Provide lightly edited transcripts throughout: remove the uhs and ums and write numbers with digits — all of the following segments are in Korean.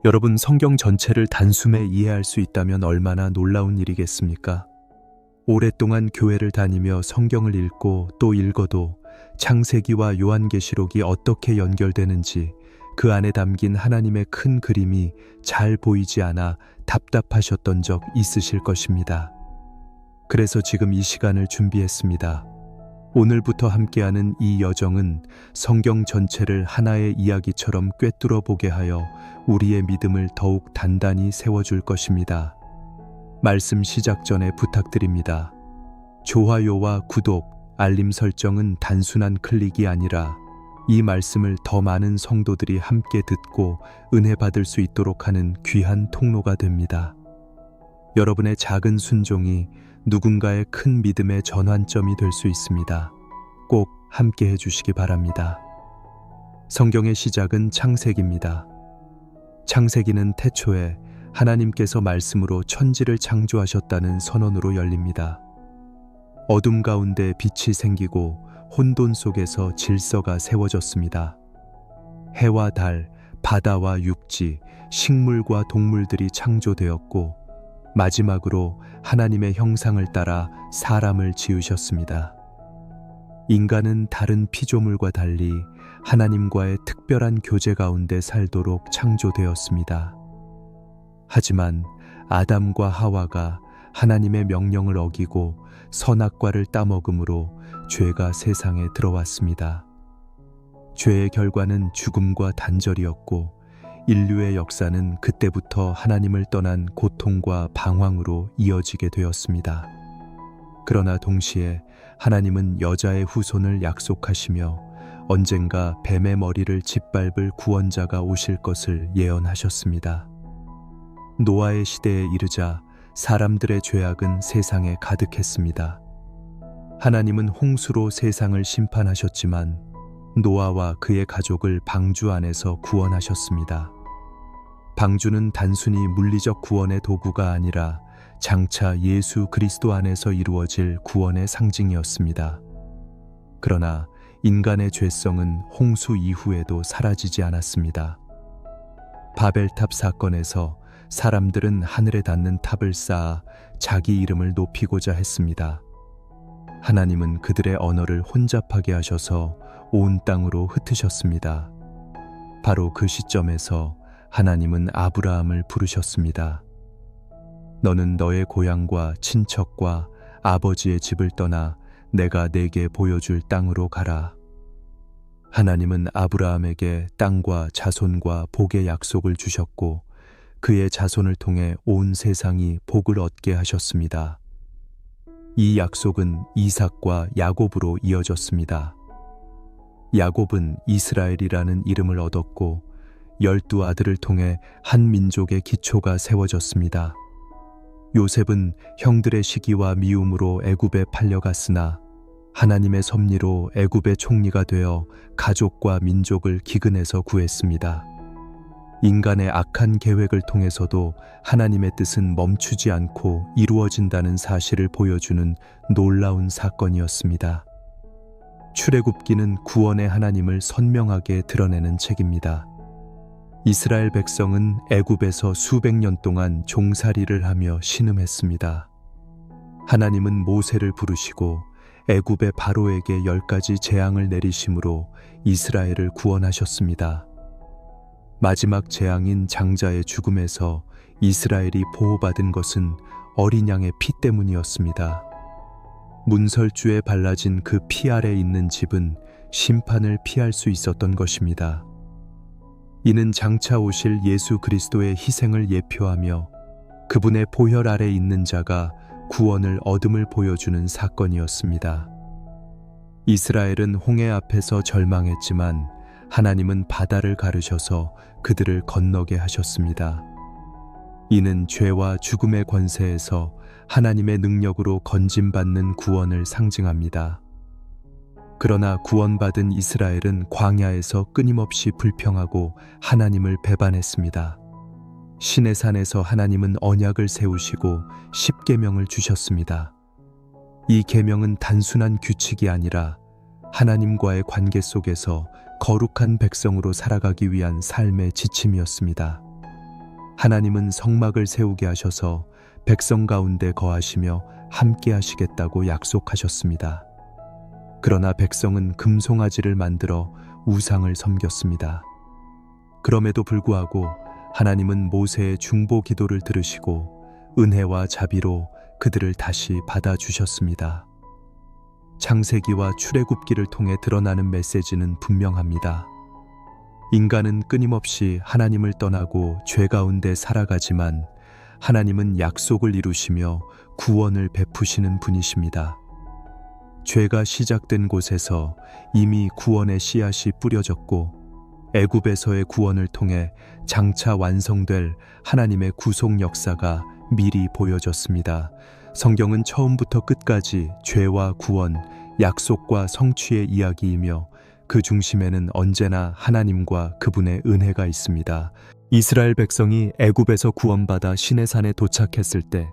여러분, 성경 전체를 단숨에 이해할 수 있다면 얼마나 놀라운 일이겠습니까? 오랫동안 교회를 다니며 성경을 읽고 또 읽어도 창세기와 요한계시록이 어떻게 연결되는지, 그 안에 담긴 하나님의 큰 그림이 잘 보이지 않아 답답하셨던 적 있으실 것입니다. 그래서 지금 이 시간을 준비했습니다. 오늘부터 함께하는 이 여정은 성경 전체를 하나의 이야기처럼 꿰뚫어 보게 하여 우리의 믿음을 더욱 단단히 세워줄 것입니다. 말씀 시작 전에 부탁드립니다. 좋아요와 구독, 알림 설정은 단순한 클릭이 아니라 이 말씀을 더 많은 성도들이 함께 듣고 은혜 받을 수 있도록 하는 귀한 통로가 됩니다. 여러분의 작은 순종이 누군가의 큰 믿음의 전환점이 될 수 있습니다. 꼭 함께 해주시기 바랍니다. 성경의 시작은 창세기입니다. 창세기는 태초에 하나님께서 말씀으로 천지를 창조하셨다는 선언으로 열립니다. 어둠 가운데 빛이 생기고 혼돈 속에서 질서가 세워졌습니다. 해와 달, 바다와 육지, 식물과 동물들이 창조되었고 마지막으로 하나님의 형상을 따라 사람을 지으셨습니다. 인간은 다른 피조물과 달리 하나님과의 특별한 교제 가운데 살도록 창조되었습니다. 하지만 아담과 하와가 하나님의 명령을 어기고 선악과를 따먹음으로 죄가 세상에 들어왔습니다. 죄의 결과는 죽음과 단절이었고 인류의 역사는 그때부터 하나님을 떠난 고통과 방황으로 이어지게 되었습니다. 그러나 동시에 하나님은 여자의 후손을 약속하시며 언젠가 뱀의 머리를 짓밟을 구원자가 오실 것을 예언하셨습니다. 노아의 시대에 이르자 사람들의 죄악은 세상에 가득했습니다. 하나님은 홍수로 세상을 심판하셨지만 노아와 그의 가족을 방주 안에서 구원하셨습니다. 방주는 단순히 물리적 구원의 도구가 아니라 장차 예수 그리스도 안에서 이루어질 구원의 상징이었습니다. 그러나 인간의 죄성은 홍수 이후에도 사라지지 않았습니다. 바벨탑 사건에서 사람들은 하늘에 닿는 탑을 쌓아 자기 이름을 높이고자 했습니다. 하나님은 그들의 언어를 혼잡하게 하셔서 온 땅으로 흩으셨습니다. 바로 그 시점에서 하나님은 아브라함을 부르셨습니다. 너는 너의 고향과 친척과 아버지의 집을 떠나 내가 네게 보여줄 땅으로 가라. 하나님은 아브라함에게 땅과 자손과 복의 약속을 주셨고 그의 자손을 통해 온 세상이 복을 얻게 하셨습니다. 이 약속은 이삭과 야곱으로 이어졌습니다. 야곱은 이스라엘이라는 이름을 얻었고 12 아들을 통해 한 민족의 기초가 세워졌습니다. 요셉은 형들의 시기와 미움으로 애굽에 팔려갔으나 하나님의 섭리로 애굽의 총리가 되어 가족과 민족을 기근에서 구했습니다. 인간의 악한 계획을 통해서도 하나님의 뜻은 멈추지 않고 이루어진다는 사실을 보여주는 놀라운 사건이었습니다. 출애굽기는 구원의 하나님을 선명하게 드러내는 책입니다. 이스라엘 백성은 애굽에서 수백 년 동안 종살이를 하며 신음했습니다. 하나님은 모세를 부르시고 애굽의 바로에게 10가지 재앙을 내리심으로 이스라엘을 구원하셨습니다. 마지막 재앙인 장자의 죽음에서 이스라엘이 보호받은 것은 어린 양의 피 때문이었습니다. 문설주에 발라진 그 피 아래 있는 집은 심판을 피할 수 있었던 것입니다. 이는 장차 오실 예수 그리스도의 희생을 예표하며 그분의 보혈 아래 있는 자가 구원을 얻음을 보여주는 사건이었습니다. 이스라엘은 홍해 앞에서 절망했지만 하나님은 바다를 가르셔서 그들을 건너게 하셨습니다. 이는 죄와 죽음의 권세에서 하나님의 능력으로 건짐받는 구원을 상징합니다. 그러나 구원받은 이스라엘은 광야에서 끊임없이 불평하고 하나님을 배반했습니다. 시내산에서 하나님은 언약을 세우시고 10계명을 주셨습니다. 이 계명은 단순한 규칙이 아니라 하나님과의 관계 속에서 거룩한 백성으로 살아가기 위한 삶의 지침이었습니다. 하나님은 성막을 세우게 하셔서 백성 가운데 거하시며 함께 하시겠다고 약속하셨습니다. 그러나 백성은 금송아지를 만들어 우상을 섬겼습니다. 그럼에도 불구하고 하나님은 모세의 중보 기도를 들으시고 은혜와 자비로 그들을 다시 받아주셨습니다. 창세기와 출애굽기를 통해 드러나는 메시지는 분명합니다. 인간은 끊임없이 하나님을 떠나고 죄 가운데 살아가지만 하나님은 약속을 이루시며 구원을 베푸시는 분이십니다. 죄가 시작된 곳에서 이미 구원의 씨앗이 뿌려졌고 애굽에서의 구원을 통해 장차 완성될 하나님의 구속 역사가 미리 보여졌습니다. 성경은 처음부터 끝까지 죄와 구원, 약속과 성취의 이야기이며 그 중심에는 언제나 하나님과 그분의 은혜가 있습니다. 이스라엘 백성이 애굽에서 구원받아 시내산에 도착했을 때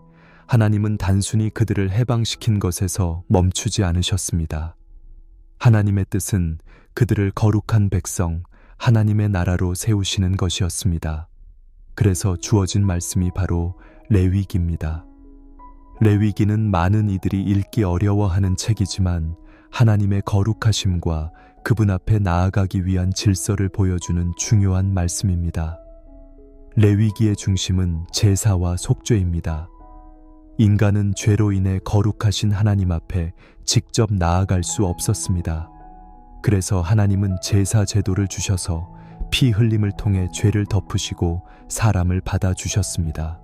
하나님은 단순히 그들을 해방시킨 것에서 멈추지 않으셨습니다. 하나님의 뜻은 그들을 거룩한 백성, 하나님의 나라로 세우시는 것이었습니다. 그래서 주어진 말씀이 바로 레위기입니다. 레위기는 많은 이들이 읽기 어려워하는 책이지만 하나님의 거룩하심과 그분 앞에 나아가기 위한 질서를 보여주는 중요한 말씀입니다. 레위기의 중심은 제사와 속죄입니다. 인간은 죄로 인해 거룩하신 하나님 앞에 직접 나아갈 수 없었습니다. 그래서 하나님은 제사 제도를 주셔서 피 흘림을 통해 죄를 덮으시고 사람을 받아주셨습니다.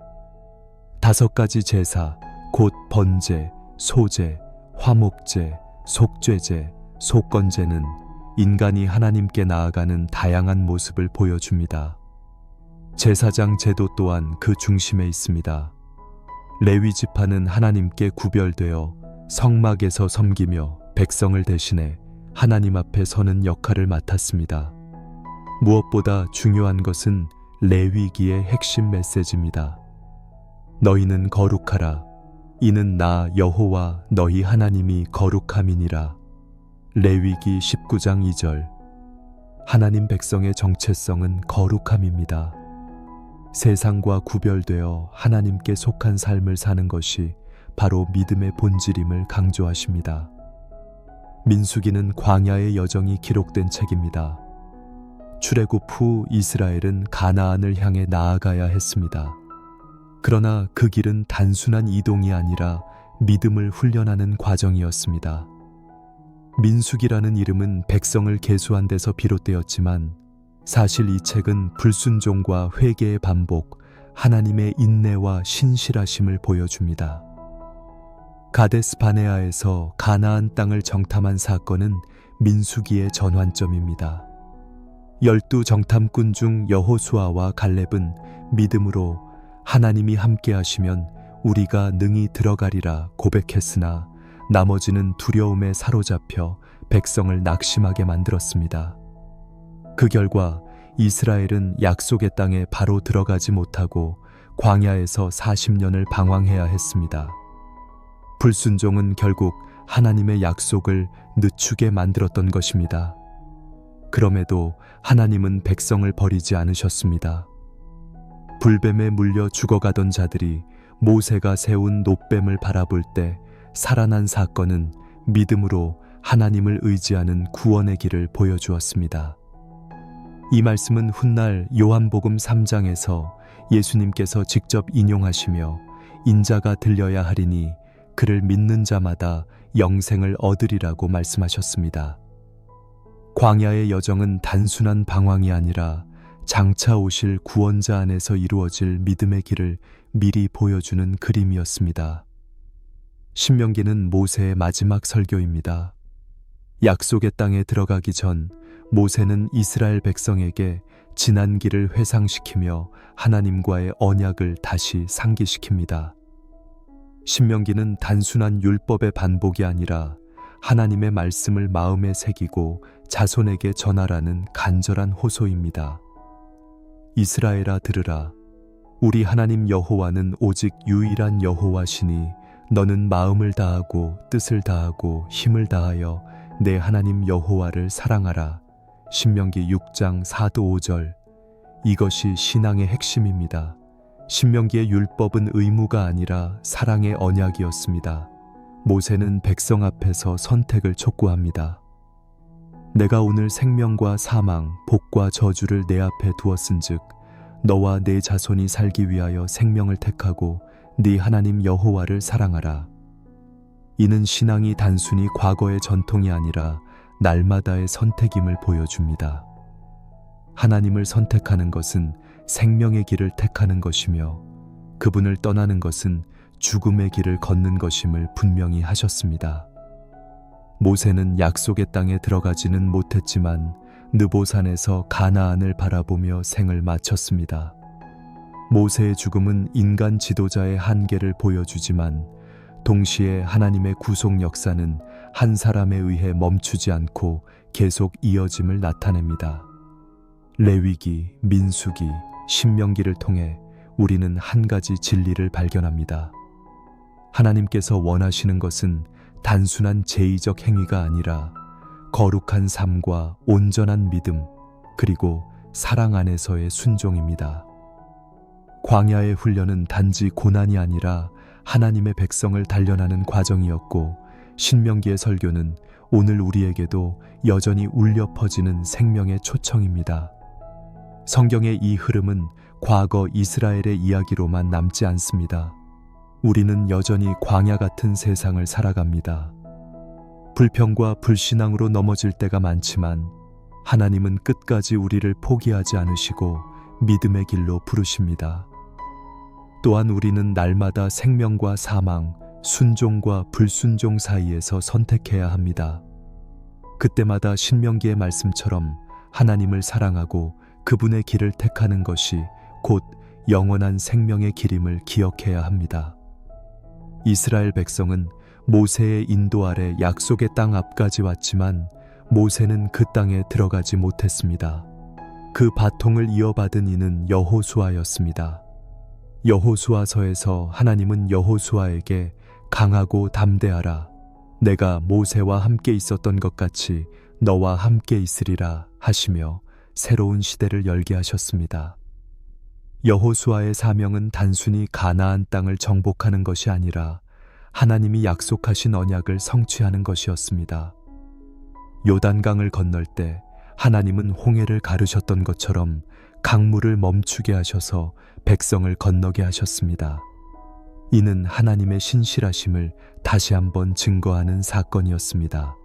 5가지 제사, 곧 번제, 소제, 화목제, 속죄제, 속건제는 인간이 하나님께 나아가는 다양한 모습을 보여줍니다. 제사장 제도 또한 그 중심에 있습니다. 레위 지파는 하나님께 구별되어 성막에서 섬기며 백성을 대신해 하나님 앞에 서는 역할을 맡았습니다. 무엇보다 중요한 것은 레위기의 핵심 메시지입니다. 너희는 거룩하라. 이는 나 여호와 너희 하나님이 거룩함이니라. 레위기 19장 2절. 하나님 백성의 정체성은 거룩함입니다. 세상과 구별되어 하나님께 속한 삶을 사는 것이 바로 믿음의 본질임을 강조하십니다. 민수기는 광야의 여정이 기록된 책입니다. 출애굽 후 이스라엘은 가나안을 향해 나아가야 했습니다. 그러나 그 길은 단순한 이동이 아니라 믿음을 훈련하는 과정이었습니다. 민수기라는 이름은 백성을 계수한 데서 비롯되었지만 사실 이 책은 불순종과 회개의 반복, 하나님의 인내와 신실하심을 보여줍니다. 가데스 바네아에서 가나안 땅을 정탐한 사건은 민수기의 전환점입니다. 12 정탐꾼 중 여호수아와 갈렙은 믿음으로 하나님이 함께 하시면 우리가 능히 들어가리라 고백했으나 나머지는 두려움에 사로잡혀 백성을 낙심하게 만들었습니다. 그 결과 이스라엘은 약속의 땅에 바로 들어가지 못하고 광야에서 40년을 방황해야 했습니다. 불순종은 결국 하나님의 약속을 늦추게 만들었던 것입니다. 그럼에도 하나님은 백성을 버리지 않으셨습니다. 불뱀에 물려 죽어가던 자들이 모세가 세운 놋뱀을 바라볼 때 살아난 사건은 믿음으로 하나님을 의지하는 구원의 길을 보여주었습니다. 이 말씀은 훗날 요한복음 3장에서 예수님께서 직접 인용하시며 인자가 들려야 하리니 그를 믿는 자마다 영생을 얻으리라고 말씀하셨습니다. 광야의 여정은 단순한 방황이 아니라 장차 오실 구원자 안에서 이루어질 믿음의 길을 미리 보여주는 그림이었습니다. 신명기는 모세의 마지막 설교입니다. 약속의 땅에 들어가기 전 모세는 이스라엘 백성에게 지난 길을 회상시키며 하나님과의 언약을 다시 상기시킵니다. 신명기는 단순한 율법의 반복이 아니라 하나님의 말씀을 마음에 새기고 자손에게 전하라는 간절한 호소입니다. 이스라엘아 들으라. 우리 하나님 여호와는 오직 유일한 여호와시니 너는 마음을 다하고 뜻을 다하고 힘을 다하여 내 하나님 여호와를 사랑하라. 신명기 6장 4-5절. 이것이 신앙의 핵심입니다. 신명기의 율법은 의무가 아니라 사랑의 언약이었습니다. 모세는 백성 앞에서 선택을 촉구합니다. 내가 오늘 생명과 사망, 복과 저주를 내 앞에 두었은즉 너와 내 자손이 살기 위하여 생명을 택하고 네 하나님 여호와를 사랑하라. 이는 신앙이 단순히 과거의 전통이 아니라 날마다의 선택임을 보여줍니다. 하나님을 선택하는 것은 생명의 길을 택하는 것이며 그분을 떠나는 것은 죽음의 길을 걷는 것임을 분명히 하셨습니다. 모세는 약속의 땅에 들어가지는 못했지만 느보산에서 가나안을 바라보며 생을 마쳤습니다. 모세의 죽음은 인간 지도자의 한계를 보여주지만 동시에 하나님의 구속 역사는 한 사람에 의해 멈추지 않고 계속 이어짐을 나타냅니다. 레위기, 민수기, 신명기를 통해 우리는 한 가지 진리를 발견합니다. 하나님께서 원하시는 것은 단순한 제의적 행위가 아니라 거룩한 삶과 온전한 믿음, 그리고 사랑 안에서의 순종입니다. 광야의 훈련은 단지 고난이 아니라 하나님의 백성을 단련하는 과정이었고, 신명기의 설교는 오늘 우리에게도 여전히 울려 퍼지는 생명의 초청입니다. 성경의 이 흐름은 과거 이스라엘의 이야기로만 남지 않습니다. 우리는 여전히 광야 같은 세상을 살아갑니다. 불평과 불신앙으로 넘어질 때가 많지만 하나님은 끝까지 우리를 포기하지 않으시고 믿음의 길로 부르십니다. 또한 우리는 날마다 생명과 사망, 순종과 불순종 사이에서 선택해야 합니다. 그때마다 신명기의 말씀처럼 하나님을 사랑하고 그분의 길을 택하는 것이 곧 영원한 생명의 길임을 기억해야 합니다. 이스라엘 백성은 모세의 인도 아래 약속의 땅 앞까지 왔지만 모세는 그 땅에 들어가지 못했습니다. 그 바통을 이어받은 이는 여호수아였습니다. 여호수아서에서 하나님은 여호수아에게 강하고 담대하라. 내가 모세와 함께 있었던 것 같이 너와 함께 있으리라 하시며 새로운 시대를 열게 하셨습니다. 여호수아의 사명은 단순히 가나안 땅을 정복하는 것이 아니라 하나님이 약속하신 언약을 성취하는 것이었습니다. 요단강을 건널 때 하나님은 홍해를 가르셨던 것처럼 강물을 멈추게 하셔서 백성을 건너게 하셨습니다. 이는 하나님의 신실하심을 다시 한번 증거하는 사건이었습니다.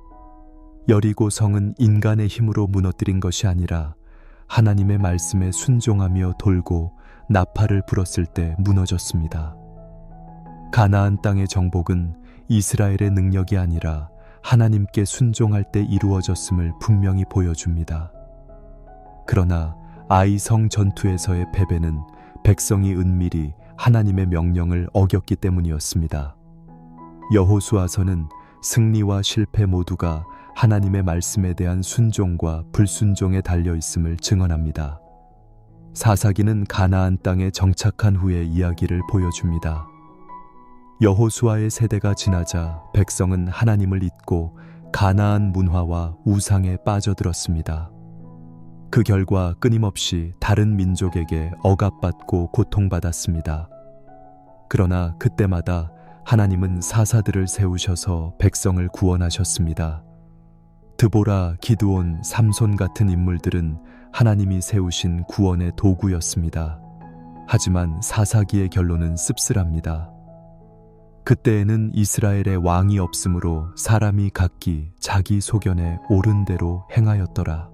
여리고 성은 인간의 힘으로 무너뜨린 것이 아니라 하나님의 말씀에 순종하며 돌고 나팔을 불었을 때 무너졌습니다. 가나안 땅의 정복은 이스라엘의 능력이 아니라 하나님께 순종할 때 이루어졌음을 분명히 보여줍니다. 그러나 아이성 전투에서의 패배는 백성이 은밀히 하나님의 명령을 어겼기 때문이었습니다. 여호수아서는 승리와 실패 모두가 하나님의 말씀에 대한 순종과 불순종에 달려 있음을 증언합니다. 사사기는 가나안 땅에 정착한 후의 이야기를 보여줍니다. 여호수아의 세대가 지나자 백성은 하나님을 잊고 가나안 문화와 우상에 빠져들었습니다. 그 결과 끊임없이 다른 민족에게 억압받고 고통받았습니다. 그러나 그때마다 하나님은 사사들을 세우셔서 백성을 구원하셨습니다. 드보라, 기드온, 삼손 같은 인물들은 하나님이 세우신 구원의 도구였습니다. 하지만 사사기의 결론은 씁쓸합니다. 그때에는 이스라엘의 왕이 없으므로 사람이 각기 자기 소견에 옳은 대로 행하였더라.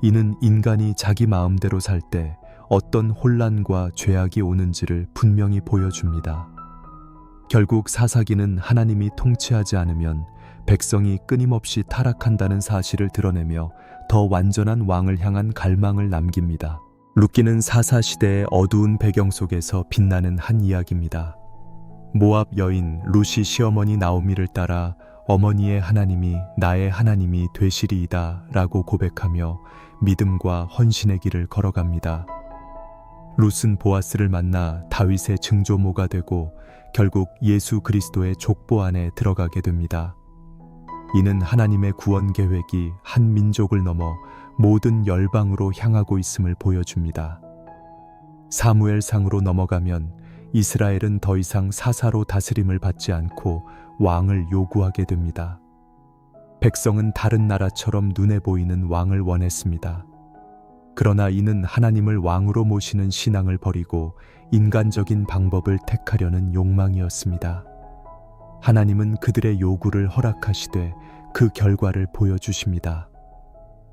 이는 인간이 자기 마음대로 살 때 어떤 혼란과 죄악이 오는지를 분명히 보여줍니다. 결국 사사기는 하나님이 통치하지 않으면 백성이 끊임없이 타락한다는 사실을 드러내며 더 완전한 왕을 향한 갈망을 남깁니다. 룻기는 사사 시대의 어두운 배경 속에서 빛나는 한 이야기입니다. 모압 여인 룻이 시어머니 나오미를 따라 어머니의 하나님이 나의 하나님이 되시리이다 라고 고백하며 믿음과 헌신의 길을 걸어갑니다. 룻은 보아스를 만나 다윗의 증조모가 되고 결국 예수 그리스도의 족보 안에 들어가게 됩니다. 이는 하나님의 구원 계획이 한 민족을 넘어 모든 열방으로 향하고 있음을 보여줍니다. 사무엘상으로 넘어가면 이스라엘은 더 이상 사사로 다스림을 받지 않고 왕을 요구하게 됩니다. 백성은 다른 나라처럼 눈에 보이는 왕을 원했습니다. 그러나 이는 하나님을 왕으로 모시는 신앙을 버리고 인간적인 방법을 택하려는 욕망이었습니다. 하나님은 그들의 요구를 허락하시되 그 결과를 보여주십니다.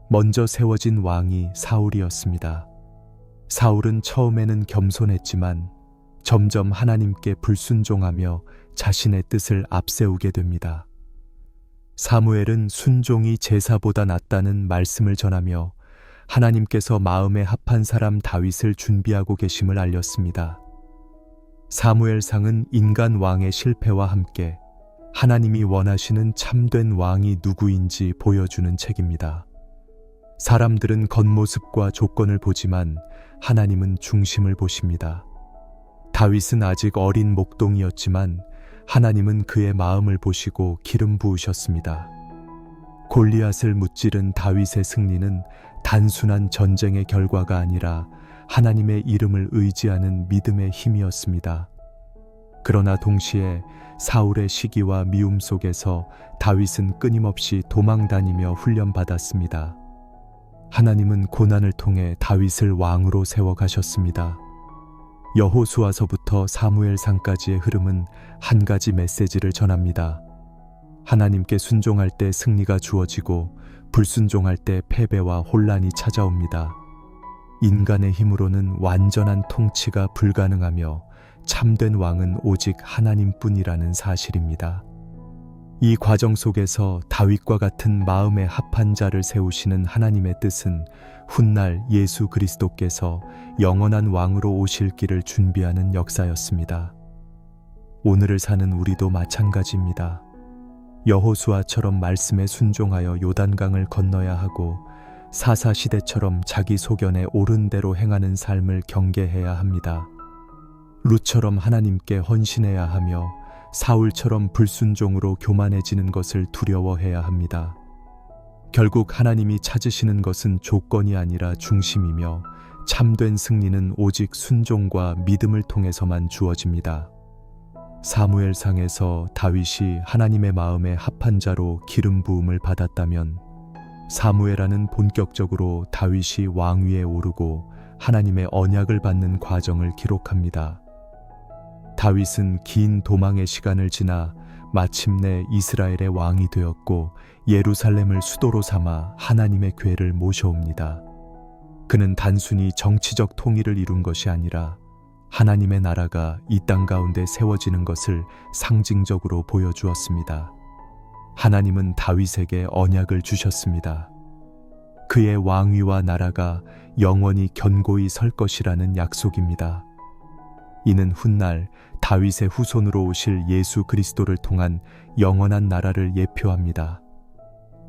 먼저 세워진 왕이 사울이었습니다. 사울은 처음에는 겸손했지만 점점 하나님께 불순종하며 자신의 뜻을 앞세우게 됩니다. 사무엘은 순종이 제사보다 낫다는 말씀을 전하며 하나님께서 마음에 합한 사람 다윗을 준비하고 계심을 알렸습니다. 사무엘상은 인간 왕의 실패와 함께 하나님이 원하시는 참된 왕이 누구인지 보여주는 책입니다. 사람들은 겉모습과 조건을 보지만 하나님은 중심을 보십니다. 다윗은 아직 어린 목동이었지만 하나님은 그의 마음을 보시고 기름 부으셨습니다. 골리앗을 무찌른 다윗의 승리는 단순한 전쟁의 결과가 아니라 하나님의 이름을 의지하는 믿음의 힘이었습니다. 그러나 동시에 사울의 시기와 미움 속에서 다윗은 끊임없이 도망다니며 훈련받았습니다. 하나님은 고난을 통해 다윗을 왕으로 세워가셨습니다. 여호수아서부터 사무엘상까지의 흐름은 한 가지 메시지를 전합니다. 하나님께 순종할 때 승리가 주어지고 불순종할 때 패배와 혼란이 찾아옵니다. 인간의 힘으로는 완전한 통치가 불가능하며 참된 왕은 오직 하나님뿐이라는 사실입니다. 이 과정 속에서 다윗과 같은 마음에 합한 자를 세우시는 하나님의 뜻은 훗날 예수 그리스도께서 영원한 왕으로 오실 길을 준비하는 역사였습니다. 오늘을 사는 우리도 마찬가지입니다. 여호수아처럼 말씀에 순종하여 요단강을 건너야 하고 사사시대처럼 자기 소견에 옳은 대로 행하는 삶을 경계해야 합니다. 룻처럼 하나님께 헌신해야 하며 사울처럼 불순종으로 교만해지는 것을 두려워해야 합니다. 결국 하나님이 찾으시는 것은 조건이 아니라 중심이며 참된 승리는 오직 순종과 믿음을 통해서만 주어집니다. 사무엘상에서 다윗이 하나님의 마음에 합한 자로 기름 부음을 받았다면 사무엘하는 본격적으로 다윗이 왕위에 오르고 하나님의 언약을 받는 과정을 기록합니다. 다윗은 긴 도망의 시간을 지나 마침내 이스라엘의 왕이 되었고 예루살렘을 수도로 삼아 하나님의 궤를 모셔옵니다. 그는 단순히 정치적 통일을 이룬 것이 아니라 하나님의 나라가 이 땅 가운데 세워지는 것을 상징적으로 보여주었습니다. 하나님은 다윗에게 언약을 주셨습니다. 그의 왕위와 나라가 영원히 견고히 설 것이라는 약속입니다. 이는 훗날 다윗의 후손으로 오실 예수 그리스도를 통한 영원한 나라를 예표합니다.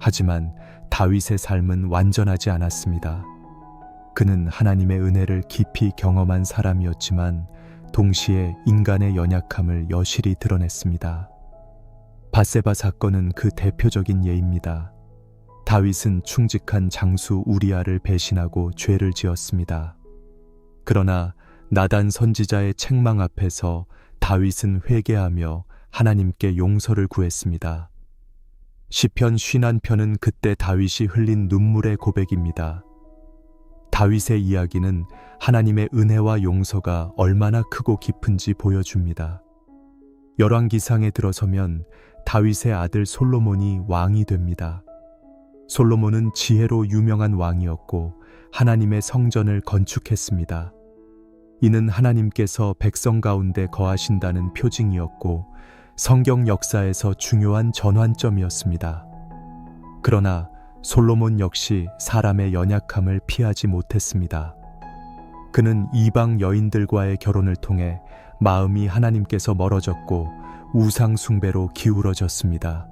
하지만 다윗의 삶은 완전하지 않았습니다. 그는 하나님의 은혜를 깊이 경험한 사람이었지만 동시에 인간의 연약함을 여실히 드러냈습니다. 밧세바 사건은 그 대표적인 예입니다. 다윗은 충직한 장수 우리아를 배신하고 죄를 지었습니다. 그러나 나단 선지자의 책망 앞에서 다윗은 회개하며 하나님께 용서를 구했습니다. 시편 51편은 그때 다윗이 흘린 눈물의 고백입니다. 다윗의 이야기는 하나님의 은혜와 용서가 얼마나 크고 깊은지 보여줍니다. 열왕기상에 들어서면 다윗의 아들 솔로몬이 왕이 됩니다. 솔로몬은 지혜로 유명한 왕이었고 하나님의 성전을 건축했습니다. 이는 하나님께서 백성 가운데 거하신다는 표징이었고 성경 역사에서 중요한 전환점이었습니다. 그러나 솔로몬 역시 사람의 연약함을 피하지 못했습니다. 그는 이방 여인들과의 결혼을 통해 마음이 하나님께서 멀어졌고 우상 숭배로 기울어졌습니다.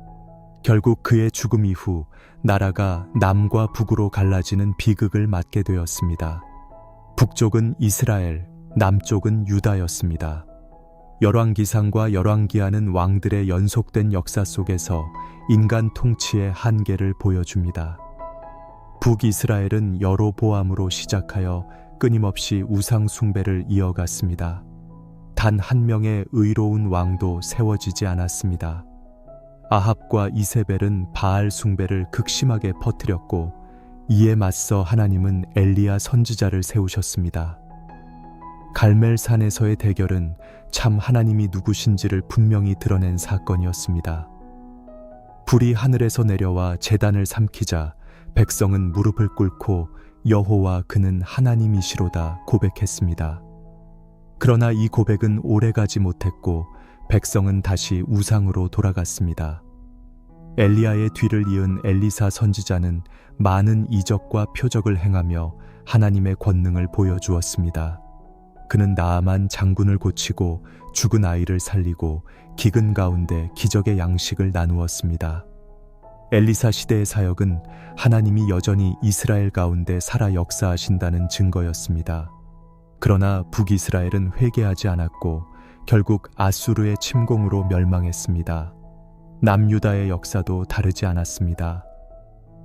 결국 그의 죽음 이후 나라가 남과 북으로 갈라지는 비극을 맞게 되었습니다. 북쪽은 이스라엘, 남쪽은 유다였습니다. 열왕기상과 열왕기하는 왕들의 연속된 역사 속에서 인간 통치의 한계를 보여줍니다. 북이스라엘은 여로보암으로 시작하여 끊임없이 우상 숭배를 이어갔습니다. 단 한 명의 의로운 왕도 세워지지 않았습니다. 아합과 이세벨은 바알 숭배를 극심하게 퍼뜨렸고, 이에 맞서 하나님은 엘리야 선지자를 세우셨습니다. 갈멜산에서의 대결은 참 하나님이 누구신지를 분명히 드러낸 사건이었습니다. 불이 하늘에서 내려와 제단을 삼키자 백성은 무릎을 꿇고 여호와 그는 하나님이시로다 고백했습니다. 그러나 이 고백은 오래가지 못했고 백성은 다시 우상으로 돌아갔습니다. 엘리야의 뒤를 이은 엘리사 선지자는 많은 이적과 표적을 행하며 하나님의 권능을 보여주었습니다. 그는 나아만 장군을 고치고 죽은 아이를 살리고 기근 가운데 기적의 양식을 나누었습니다. 엘리사 시대의 사역은 하나님이 여전히 이스라엘 가운데 살아 역사하신다는 증거였습니다. 그러나 북이스라엘은 회개하지 않았고 결국 아수르의 침공으로 멸망했습니다. 남유다의 역사도 다르지 않았습니다.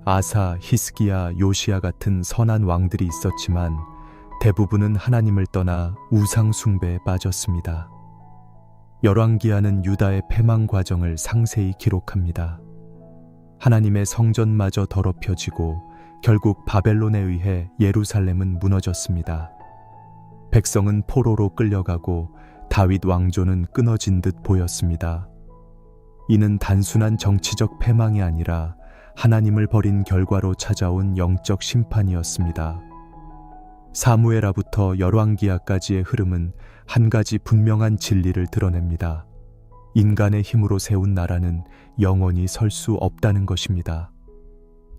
아사, 히스기야, 요시야 같은 선한 왕들이 있었지만 대부분은 하나님을 떠나 우상 숭배에 빠졌습니다. 열왕기하는 유다의 패망 과정을 상세히 기록합니다. 하나님의 성전마저 더럽혀지고 결국 바벨론에 의해 예루살렘은 무너졌습니다. 백성은 포로로 끌려가고 다윗 왕조는 끊어진 듯 보였습니다. 이는 단순한 정치적 패망이 아니라 하나님을 버린 결과로 찾아온 영적 심판이었습니다. 사무엘하부터 열왕기하까지의 흐름은 한 가지 분명한 진리를 드러냅니다. 인간의 힘으로 세운 나라는 영원히 설 수 없다는 것입니다.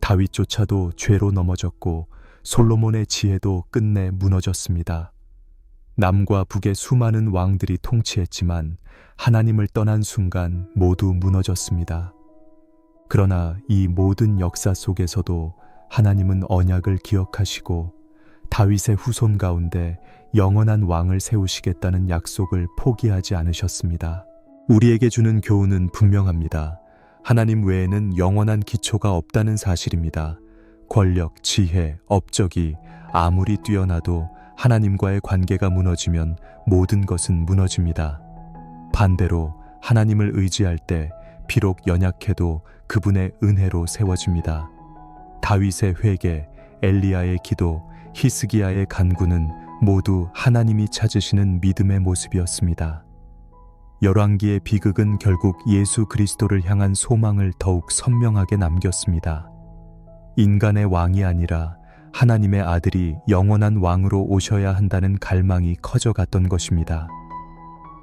다윗조차도 죄로 넘어졌고 솔로몬의 지혜도 끝내 무너졌습니다. 남과 북의 수많은 왕들이 통치했지만 하나님을 떠난 순간 모두 무너졌습니다. 그러나 이 모든 역사 속에서도 하나님은 언약을 기억하시고 다윗의 후손 가운데 영원한 왕을 세우시겠다는 약속을 포기하지 않으셨습니다. 우리에게 주는 교훈은 분명합니다. 하나님 외에는 영원한 기초가 없다는 사실입니다. 권력, 지혜, 업적이 아무리 뛰어나도 하나님과의 관계가 무너지면 모든 것은 무너집니다. 반대로 하나님을 의지할 때 비록 연약해도 그분의 은혜로 세워집니다. 다윗의 회개, 엘리야의 기도, 히스기야의 간구는 모두 하나님이 찾으시는 믿음의 모습이었습니다. 열왕기의 비극은 결국 예수 그리스도를 향한 소망을 더욱 선명하게 남겼습니다. 인간의 왕이 아니라 하나님의 아들이 영원한 왕으로 오셔야 한다는 갈망이 커져갔던 것입니다.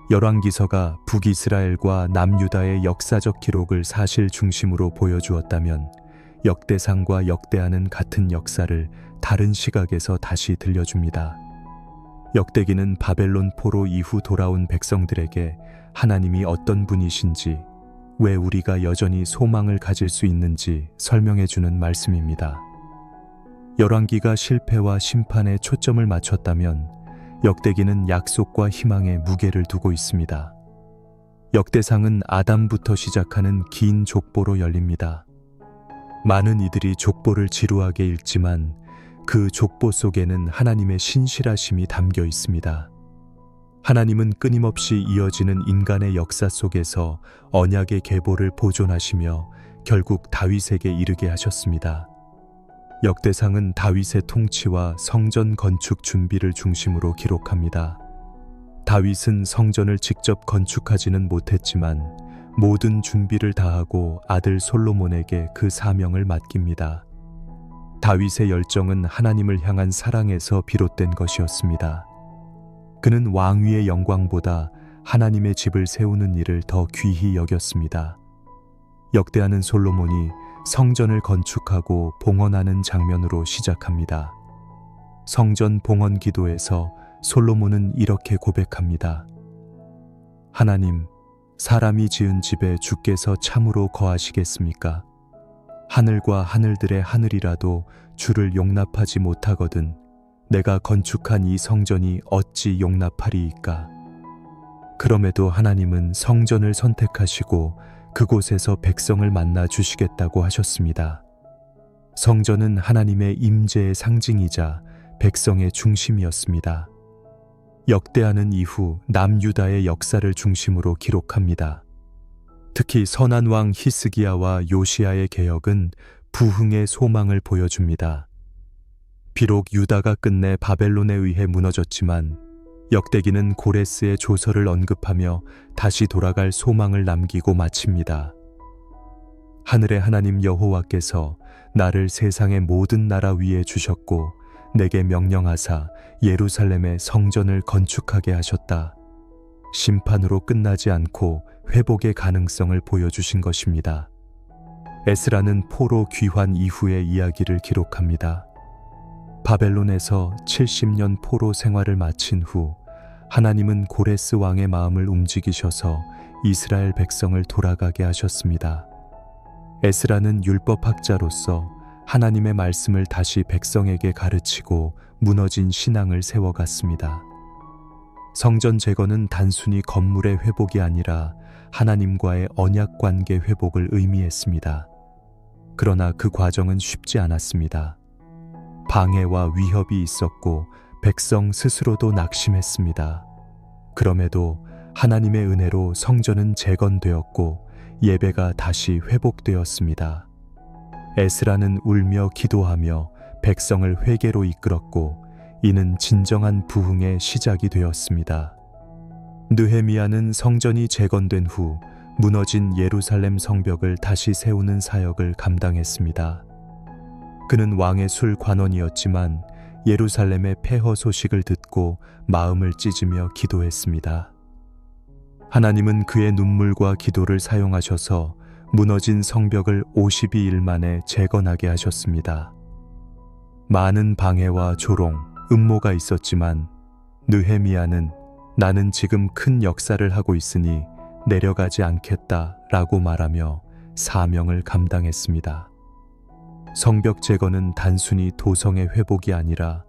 열왕기서가 북이스라엘과 남유다의 역사적 기록을 사실 중심으로 보여주었다면 역대상과 역대하는 같은 역사를 다른 시각에서 다시 들려줍니다. 역대기는 바벨론 포로 이후 돌아온 백성들에게 하나님이 어떤 분이신지, 왜 우리가 여전히 소망을 가질 수 있는지 설명해주는 말씀입니다. 열왕기가 실패와 심판에 초점을 맞췄다면 역대기는 약속과 희망에 무게를 두고 있습니다. 역대상은 아담부터 시작하는 긴 족보로 열립니다. 많은 이들이 족보를 지루하게 읽지만 그 족보 속에는 하나님의 신실하심이 담겨 있습니다. 하나님은 끊임없이 이어지는 인간의 역사 속에서 언약의 계보를 보존하시며 결국 다윗에게 이르게 하셨습니다. 역대상은 다윗의 통치와 성전 건축 준비를 중심으로 기록합니다. 다윗은 성전을 직접 건축하지는 못했지만 모든 준비를 다하고 아들 솔로몬에게 그 사명을 맡깁니다. 다윗의 열정은 하나님을 향한 사랑에서 비롯된 것이었습니다. 그는 왕위의 영광보다 하나님의 집을 세우는 일을 더 귀히 여겼습니다. 역대하는 솔로몬이 성전을 건축하고 봉헌하는 장면으로 시작합니다. 성전 봉헌 기도에서 솔로몬은 이렇게 고백합니다. 하나님, 사람이 지은 집에 주께서 참으로 거하시겠습니까? 하늘과 하늘들의 하늘이라도 주를 용납하지 못하거든 내가 건축한 이 성전이 어찌 용납하리이까? 그럼에도 하나님은 성전을 선택하시고 그곳에서 백성을 만나 주시겠다고 하셨습니다. 성전은 하나님의 임재의 상징이자 백성의 중심이었습니다. 역대하는 이후 남유다의 역사를 중심으로 기록합니다. 특히 선한 왕 히스기야와 요시야의 개혁은 부흥의 소망을 보여줍니다. 비록 유다가 끝내 바벨론에 의해 무너졌지만 역대기는 고레스의 조서를 언급하며 다시 돌아갈 소망을 남기고 마칩니다. 하늘의 하나님 여호와께서 나를 세상의 모든 나라 위에 주셨고 내게 명령하사 예루살렘의 성전을 건축하게 하셨다. 심판으로 끝나지 않고 회복의 가능성을 보여주신 것입니다. 에스라는 포로 귀환 이후의 이야기를 기록합니다. 바벨론에서 70년 포로 생활을 마친 후 하나님은 고레스 왕의 마음을 움직이셔서 이스라엘 백성을 돌아가게 하셨습니다. 에스라는 율법학자로서 하나님의 말씀을 다시 백성에게 가르치고 무너진 신앙을 세워갔습니다. 성전 재건은 단순히 건물의 회복이 아니라 하나님과의 언약 관계 회복을 의미했습니다. 그러나 그 과정은 쉽지 않았습니다. 방해와 위협이 있었고 백성 스스로도 낙심했습니다. 그럼에도 하나님의 은혜로 성전은 재건되었고 예배가 다시 회복되었습니다. 에스라는 울며 기도하며 백성을 회개로 이끌었고 이는 진정한 부흥의 시작이 되었습니다. 느헤미야는 성전이 재건된 후 무너진 예루살렘 성벽을 다시 세우는 사역을 감당했습니다. 그는 왕의 술 관원이었지만 예루살렘의 폐허 소식을 듣고 마음을 찢으며 기도했습니다. 하나님은 그의 눈물과 기도를 사용하셔서 무너진 성벽을 52일 만에 재건하게 하셨습니다. 많은 방해와 조롱, 음모가 있었지만 느헤미야는 나는 지금 큰 역사를 하고 있으니 내려가지 않겠다라고 말하며 사명을 감당했습니다. 성벽 재건은 단순히 도성의 회복이 아니라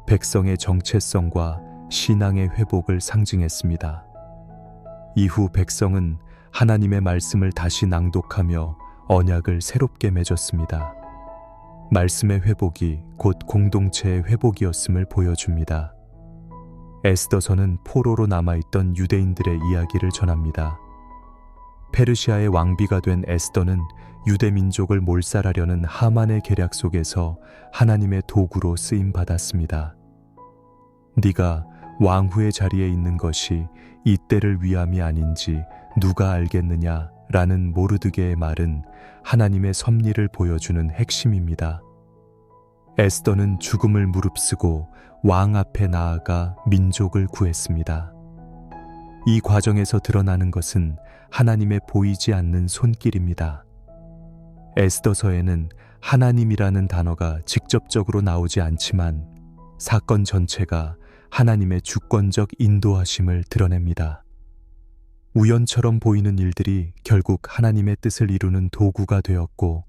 백성의 정체성과 신앙의 회복을 상징했습니다. 이후 백성은 하나님의 말씀을 다시 낭독하며 언약을 새롭게 맺었습니다. 말씀의 회복이 곧 공동체의 회복이었음을 보여줍니다. 에스더서는 포로로 남아있던 유대인들의 이야기를 전합니다. 페르시아의 왕비가 된 에스더는 유대 민족을 몰살하려는 하만의 계략 속에서 하나님의 도구로 쓰임받았습니다. 네가 왕후의 자리에 있는 것이 이 때를 위함이 아닌지 누가 알겠느냐 라는 모르드게의 말은 하나님의 섭리를 보여주는 핵심입니다. 에스더는 죽음을 무릅쓰고 왕 앞에 나아가 민족을 구했습니다. 이 과정에서 드러나는 것은 하나님의 보이지 않는 손길입니다. 에스더서에는 하나님이라는 단어가 직접적으로 나오지 않지만 사건 전체가 하나님의 주권적 인도하심을 드러냅니다. 우연처럼 보이는 일들이 결국 하나님의 뜻을 이루는 도구가 되었고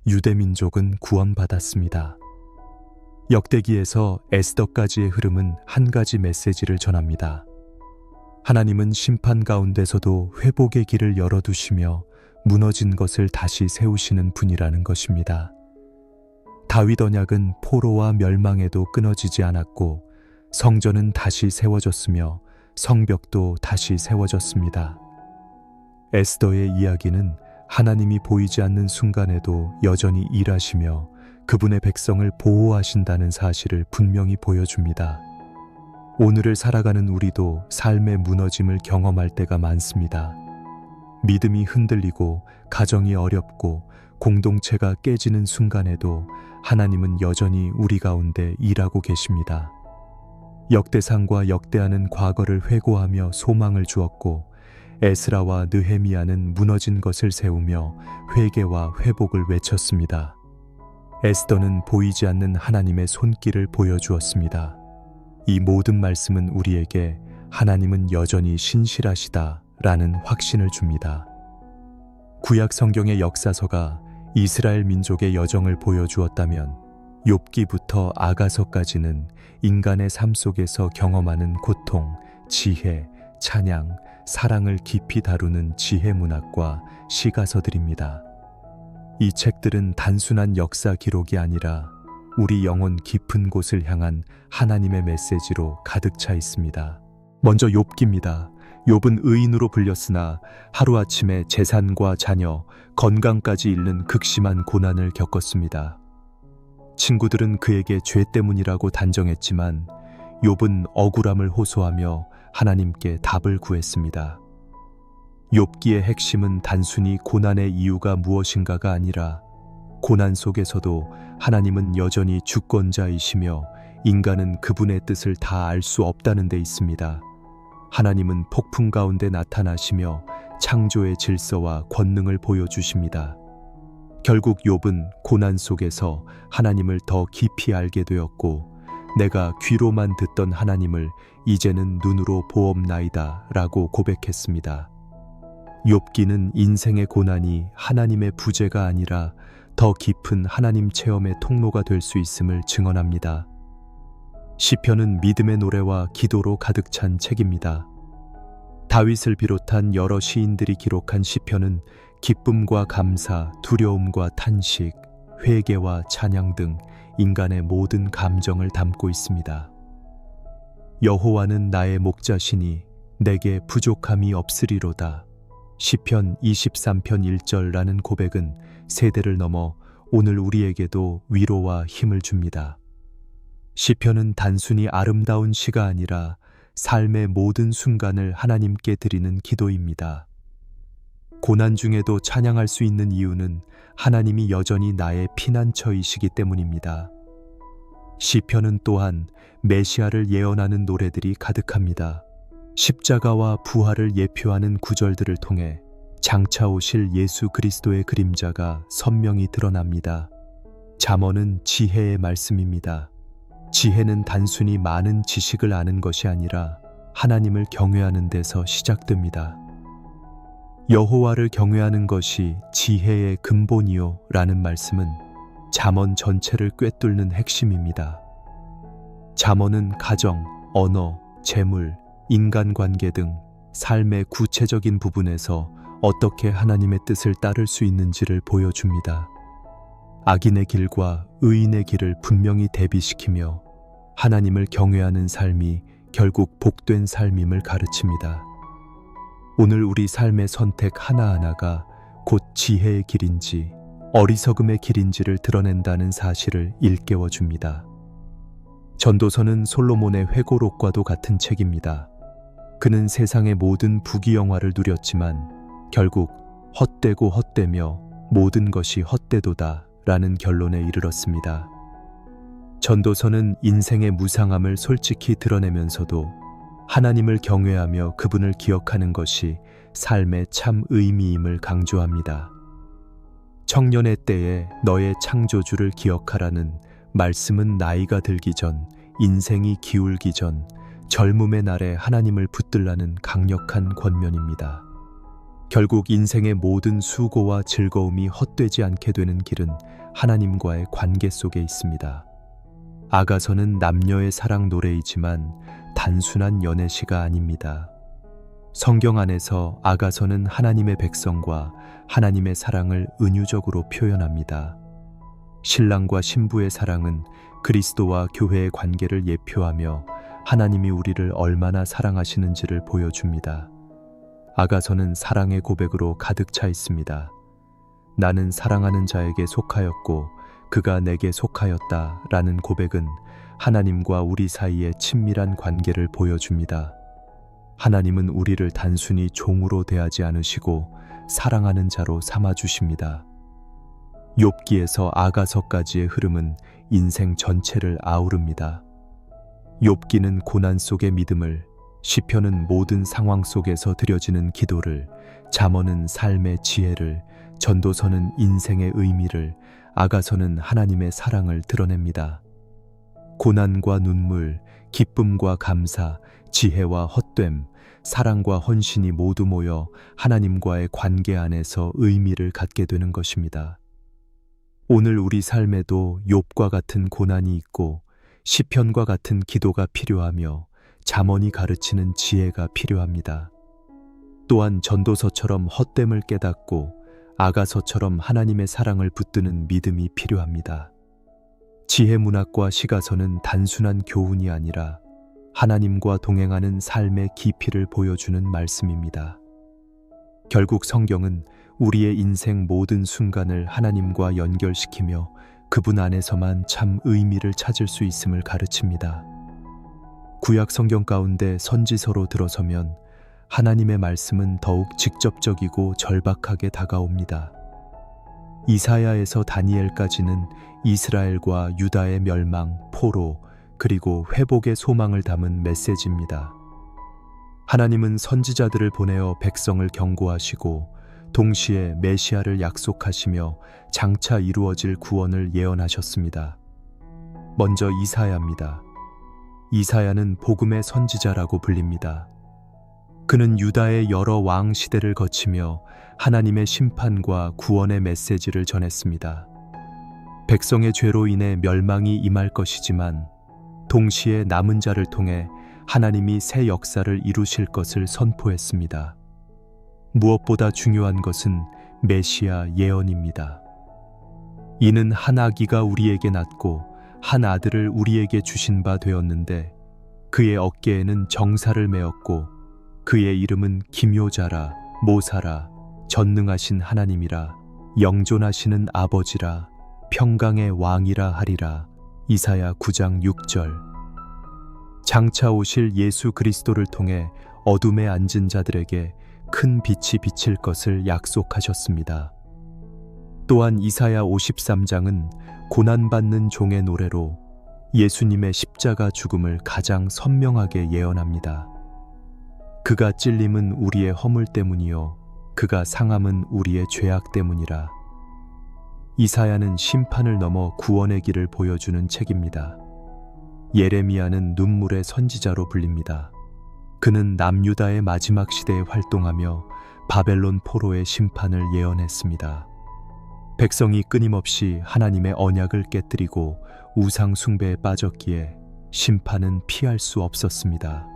유대 민족은 구원받았습니다. 역대기에서 에스더까지의 흐름은 한 가지 메시지를 전합니다. 하나님은 심판 가운데서도 회복의 길을 열어두시며 무너진 것을 다시 세우시는 분이라는 것입니다. 다윗 언약은 포로와 멸망에도 끊어지지 않았고 성전은 다시 세워졌으며 성벽도 다시 세워졌습니다. 에스더의 이야기는 하나님이 보이지 않는 순간에도 여전히 일하시며 그분의 백성을 보호하신다는 사실을 분명히 보여줍니다. 오늘을 살아가는 우리도 삶의 무너짐을 경험할 때가 많습니다. 믿음이 흔들리고 가정이 어렵고 공동체가 깨지는 순간에도 하나님은 여전히 우리 가운데 일하고 계십니다. 역대상과 역대하는 과거를 회고하며 소망을 주었고 에스라와 느헤미야는 무너진 것을 세우며 회개와 회복을 외쳤습니다. 에스더는 보이지 않는 하나님의 손길을 보여주었습니다. 이 모든 말씀은 우리에게 하나님은 여전히 신실하시다 라는 확신을 줍니다. 구약 성경의 역사서가 이스라엘 민족의 여정을 보여주었다면 욥기부터 아가서까지는 인간의 삶 속에서 경험하는 고통, 지혜, 찬양, 사랑을 깊이 다루는 지혜 문학과 시가서들입니다. 이 책들은 단순한 역사 기록이 아니라 우리 영혼 깊은 곳을 향한 하나님의 메시지로 가득 차 있습니다. 먼저 욥기입니다. 욥은 의인으로 불렸으나 하루아침에 재산과 자녀, 건강까지 잃는 극심한 고난을 겪었습니다. 친구들은 그에게 죄 때문이라고 단정했지만 욥은 억울함을 호소하며 하나님께 답을 구했습니다. 욥기의 핵심은 단순히 고난의 이유가 무엇인가가 아니라 고난 속에서도 하나님은 여전히 주권자이시며 인간은 그분의 뜻을 다 알 수 없다는 데 있습니다. 하나님은 폭풍 가운데 나타나시며 창조의 질서와 권능을 보여주십니다. 결국 욥은 고난 속에서 하나님을 더 깊이 알게 되었고 내가 귀로만 듣던 하나님을 이제는 눈으로 보옵나이다 라고 고백했습니다. 욥기는 인생의 고난이 하나님의 부재가 아니라 더 깊은 하나님 체험의 통로가 될 수 있음을 증언합니다. 시편은 믿음의 노래와 기도로 가득 찬 책입니다. 다윗을 비롯한 여러 시인들이 기록한 시편은 기쁨과 감사, 두려움과 탄식, 회개와 찬양 등 인간의 모든 감정을 담고 있습니다. 여호와는 나의 목자시니 내게 부족함이 없으리로다. 시편 23편 1절라는 고백은 세대를 넘어 오늘 우리에게도 위로와 힘을 줍니다. 시편은 단순히 아름다운 시가 아니라 삶의 모든 순간을 하나님께 드리는 기도입니다. 고난 중에도 찬양할 수 있는 이유는 하나님이 여전히 나의 피난처이시기 때문입니다. 시편은 또한 메시아를 예언하는 노래들이 가득합니다. 십자가와 부활을 예표하는 구절들을 통해 장차 오실 예수 그리스도의 그림자가 선명히 드러납니다. 잠언은 지혜의 말씀입니다. 지혜는 단순히 많은 지식을 아는 것이 아니라 하나님을 경외하는 데서 시작됩니다. 여호와를 경외하는 것이 지혜의 근본이요 라는 말씀은 잠언 전체를 꿰뚫는 핵심입니다. 잠언은 가정, 언어, 재물, 인간관계 등 삶의 구체적인 부분에서 어떻게 하나님의 뜻을 따를 수 있는지를 보여줍니다. 악인의 길과 의인의 길을 분명히 대비시키며 하나님을 경외하는 삶이 결국 복된 삶임을 가르칩니다. 오늘 우리 삶의 선택 하나하나가 곧 지혜의 길인지 어리석음의 길인지를 드러낸다는 사실을 일깨워줍니다. 전도서는 솔로몬의 회고록과도 같은 책입니다. 그는 세상의 모든 부귀영화를 누렸지만 결국 헛되고 헛되며 모든 것이 헛되도다 라는 결론에 이르렀습니다. 전도서는 인생의 무상함을 솔직히 드러내면서도 하나님을 경외하며 그분을 기억하는 것이 삶의 참 의미임을 강조합니다. 청년의 때에 너의 창조주를 기억하라는 말씀은 나이가 들기 전, 인생이 기울기 전, 젊음의 날에 하나님을 붙들라는 강력한 권면입니다. 결국 인생의 모든 수고와 즐거움이 헛되지 않게 되는 길은 하나님과의 관계 속에 있습니다. 아가서는 남녀의 사랑 노래이지만 단순한 연애시가 아닙니다. 성경 안에서 아가서는 하나님의 백성과 하나님의 사랑을 은유적으로 표현합니다. 신랑과 신부의 사랑은 그리스도와 교회의 관계를 예표하며 하나님이 우리를 얼마나 사랑하시는지를 보여줍니다. 아가서는 사랑의 고백으로 가득 차 있습니다. 나는 사랑하는 자에게 속하였고 그가 내게 속하였다 라는 고백은 하나님과 우리 사이의 친밀한 관계를 보여줍니다. 하나님은 우리를 단순히 종으로 대하지 않으시고 사랑하는 자로 삼아주십니다. 욥기에서 아가서까지의 흐름은 인생 전체를 아우릅니다. 욥기는 고난 속의 믿음을, 시편은 모든 상황 속에서 드려지는 기도를, 잠언은 삶의 지혜를, 전도서는 인생의 의미를, 아가서는 하나님의 사랑을 드러냅니다. 고난과 눈물, 기쁨과 감사, 지혜와 헛됨, 사랑과 헌신이 모두 모여 하나님과의 관계 안에서 의미를 갖게 되는 것입니다. 오늘 우리 삶에도 욥과 같은 고난이 있고 시편과 같은 기도가 필요하며 잠언이 가르치는 지혜가 필요합니다. 또한 전도서처럼 헛됨을 깨닫고 아가서처럼 하나님의 사랑을 붙드는 믿음이 필요합니다. 지혜 문학과 시가서는 단순한 교훈이 아니라 하나님과 동행하는 삶의 깊이를 보여주는 말씀입니다. 결국 성경은 우리의 인생 모든 순간을 하나님과 연결시키며 그분 안에서만 참 의미를 찾을 수 있음을 가르칩니다. 구약 성경 가운데 선지서로 들어서면 하나님의 말씀은 더욱 직접적이고 절박하게 다가옵니다. 이사야에서 다니엘까지는 이스라엘과 유다의 멸망, 포로, 그리고 회복의 소망을 담은 메시지입니다. 하나님은 선지자들을 보내어 백성을 경고하시고 동시에 메시아를 약속하시며 장차 이루어질 구원을 예언하셨습니다. 먼저 이사야입니다. 이사야는 복음의 선지자라고 불립니다. 그는 유다의 여러 왕 시대를 거치며 하나님의 심판과 구원의 메시지를 전했습니다. 백성의 죄로 인해 멸망이 임할 것이지만 동시에 남은 자를 통해 하나님이 새 역사를 이루실 것을 선포했습니다. 무엇보다 중요한 것은 메시아 예언입니다. 이는 한 아기가 우리에게 낳고 한 아들을 우리에게 주신 바 되었는데 그의 어깨에는 정사를 메었고 그의 이름은 기묘자라, 모사라, 전능하신 하나님이라, 영존하시는 아버지라, 평강의 왕이라 하리라. 이사야 9장 6절. 장차 오실 예수 그리스도를 통해 어둠에 앉은 자들에게 큰 빛이 비칠 것을 약속하셨습니다. 또한 이사야 53장은 고난받는 종의 노래로 예수님의 십자가 죽음을 가장 선명하게 예언합니다. 그가 찔림은 우리의 허물 때문이요 그가 상함은 우리의 죄악 때문이라. 이사야는 심판을 넘어 구원의 길을 보여주는 책입니다. 예레미야는 눈물의 선지자로 불립니다. 그는 남유다의 마지막 시대에 활동하며 바벨론 포로의 심판을 예언했습니다. 백성이 끊임없이 하나님의 언약을 깨뜨리고 우상 숭배에 빠졌기에 심판은 피할 수 없었습니다.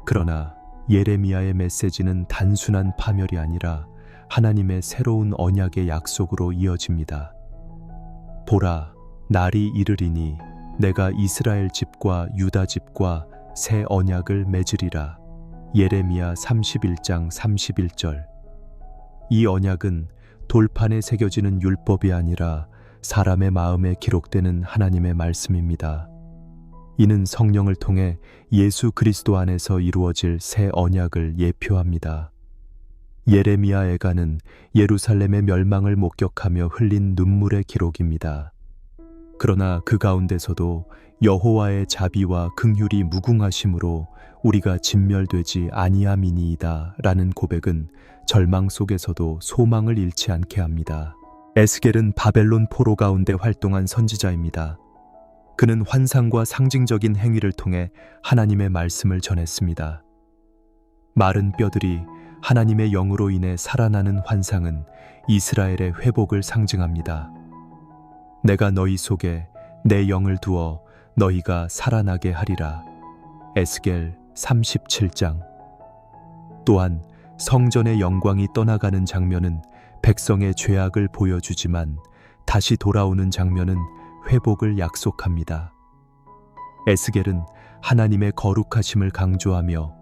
그러나 예레미야의 메시지는 단순한 파멸이 아니라 하나님의 새로운 언약의 약속으로 이어집니다. 보라, 날이 이르리니 내가 이스라엘 집과 유다 집과 새 언약을 맺으리라. 예레미야 31장 31절. 이 언약은 돌판에 새겨지는 율법이 아니라 사람의 마음에 기록되는 하나님의 말씀입니다. 이는 성령을 통해 예수 그리스도 안에서 이루어질 새 언약을 예표합니다. 예레미야 애가는 예루살렘의 멸망을 목격하며 흘린 눈물의 기록입니다. 그러나 그 가운데서도 여호와의 자비와 긍휼이 무궁하심으로 우리가 진멸되지 아니함이니이다 라는 고백은 절망 속에서도 소망을 잃지 않게 합니다. 에스겔은 바벨론 포로 가운데 활동한 선지자입니다. 그는 환상과 상징적인 행위를 통해 하나님의 말씀을 전했습니다. 마른 뼈들이 하나님의 영으로 인해 살아나는 환상은 이스라엘의 회복을 상징합니다. 내가 너희 속에 내 영을 두어 너희가 살아나게 하리라. 에스겔 37장. 또한 성전의 영광이 떠나가는 장면은 백성의 죄악을 보여주지만 다시 돌아오는 장면은 회복을 약속합니다. 에스겔은 하나님의 거룩하심을 강조하며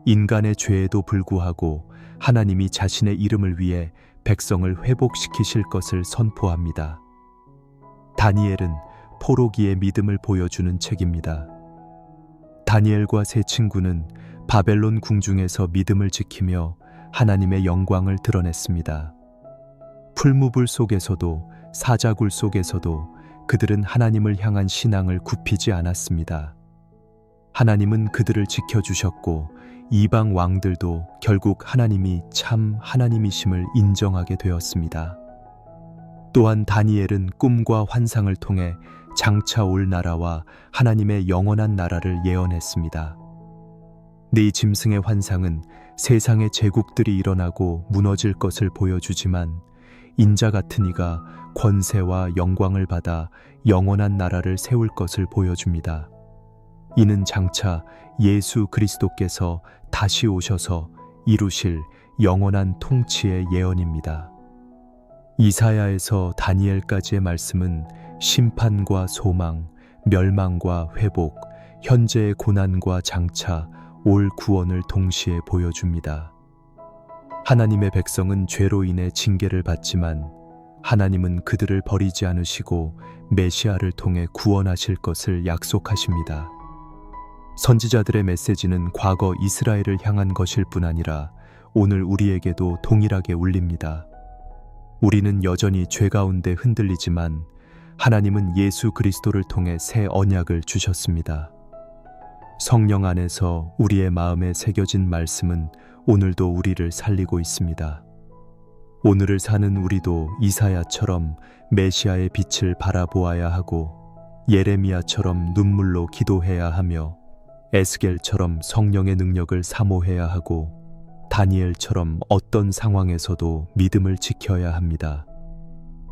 인간의 죄에도 불구하고 하나님이 자신의 이름을 위해 백성을 회복시키실 것을 선포합니다. 다니엘은 포로기의 믿음을 보여주는 책입니다. 다니엘과 세 친구는 바벨론 궁중에서 믿음을 지키며 하나님의 영광을 드러냈습니다. 풀무불 속에서도 사자굴 속에서도 그들은 하나님을 향한 신앙을 굽히지 않았습니다. 하나님은 그들을 지켜주셨고 이방 왕들도 결국 하나님이 참 하나님이심을 인정하게 되었습니다. 또한 다니엘은 꿈과 환상을 통해 장차 올 나라와 하나님의 영원한 나라를 예언했습니다. 네 짐승의 환상은 세상의 제국들이 일어나고 무너질 것을 보여주지만 인자 같은 이가 권세와 영광을 받아 영원한 나라를 세울 것을 보여줍니다. 이는 장차 예수 그리스도께서 다시 오셔서 이루실 영원한 통치의 예언입니다. 이사야에서 다니엘까지의 말씀은 심판과 소망, 멸망과 회복, 현재의 고난과 장차, 올 구원을 동시에 보여줍니다. 하나님의 백성은 죄로 인해 징계를 받지만 하나님은 그들을 버리지 않으시고 메시아를 통해 구원하실 것을 약속하십니다. 선지자들의 메시지는 과거 이스라엘을 향한 것일 뿐 아니라 오늘 우리에게도 동일하게 울립니다. 우리는 여전히 죄 가운데 흔들리지만 하나님은 예수 그리스도를 통해 새 언약을 주셨습니다. 성령 안에서 우리의 마음에 새겨진 말씀은 오늘도 우리를 살리고 있습니다. 오늘을 사는 우리도 이사야처럼 메시아의 빛을 바라보아야 하고 예레미야처럼 눈물로 기도해야 하며 에스겔처럼 성령의 능력을 사모해야 하고 다니엘처럼 어떤 상황에서도 믿음을 지켜야 합니다.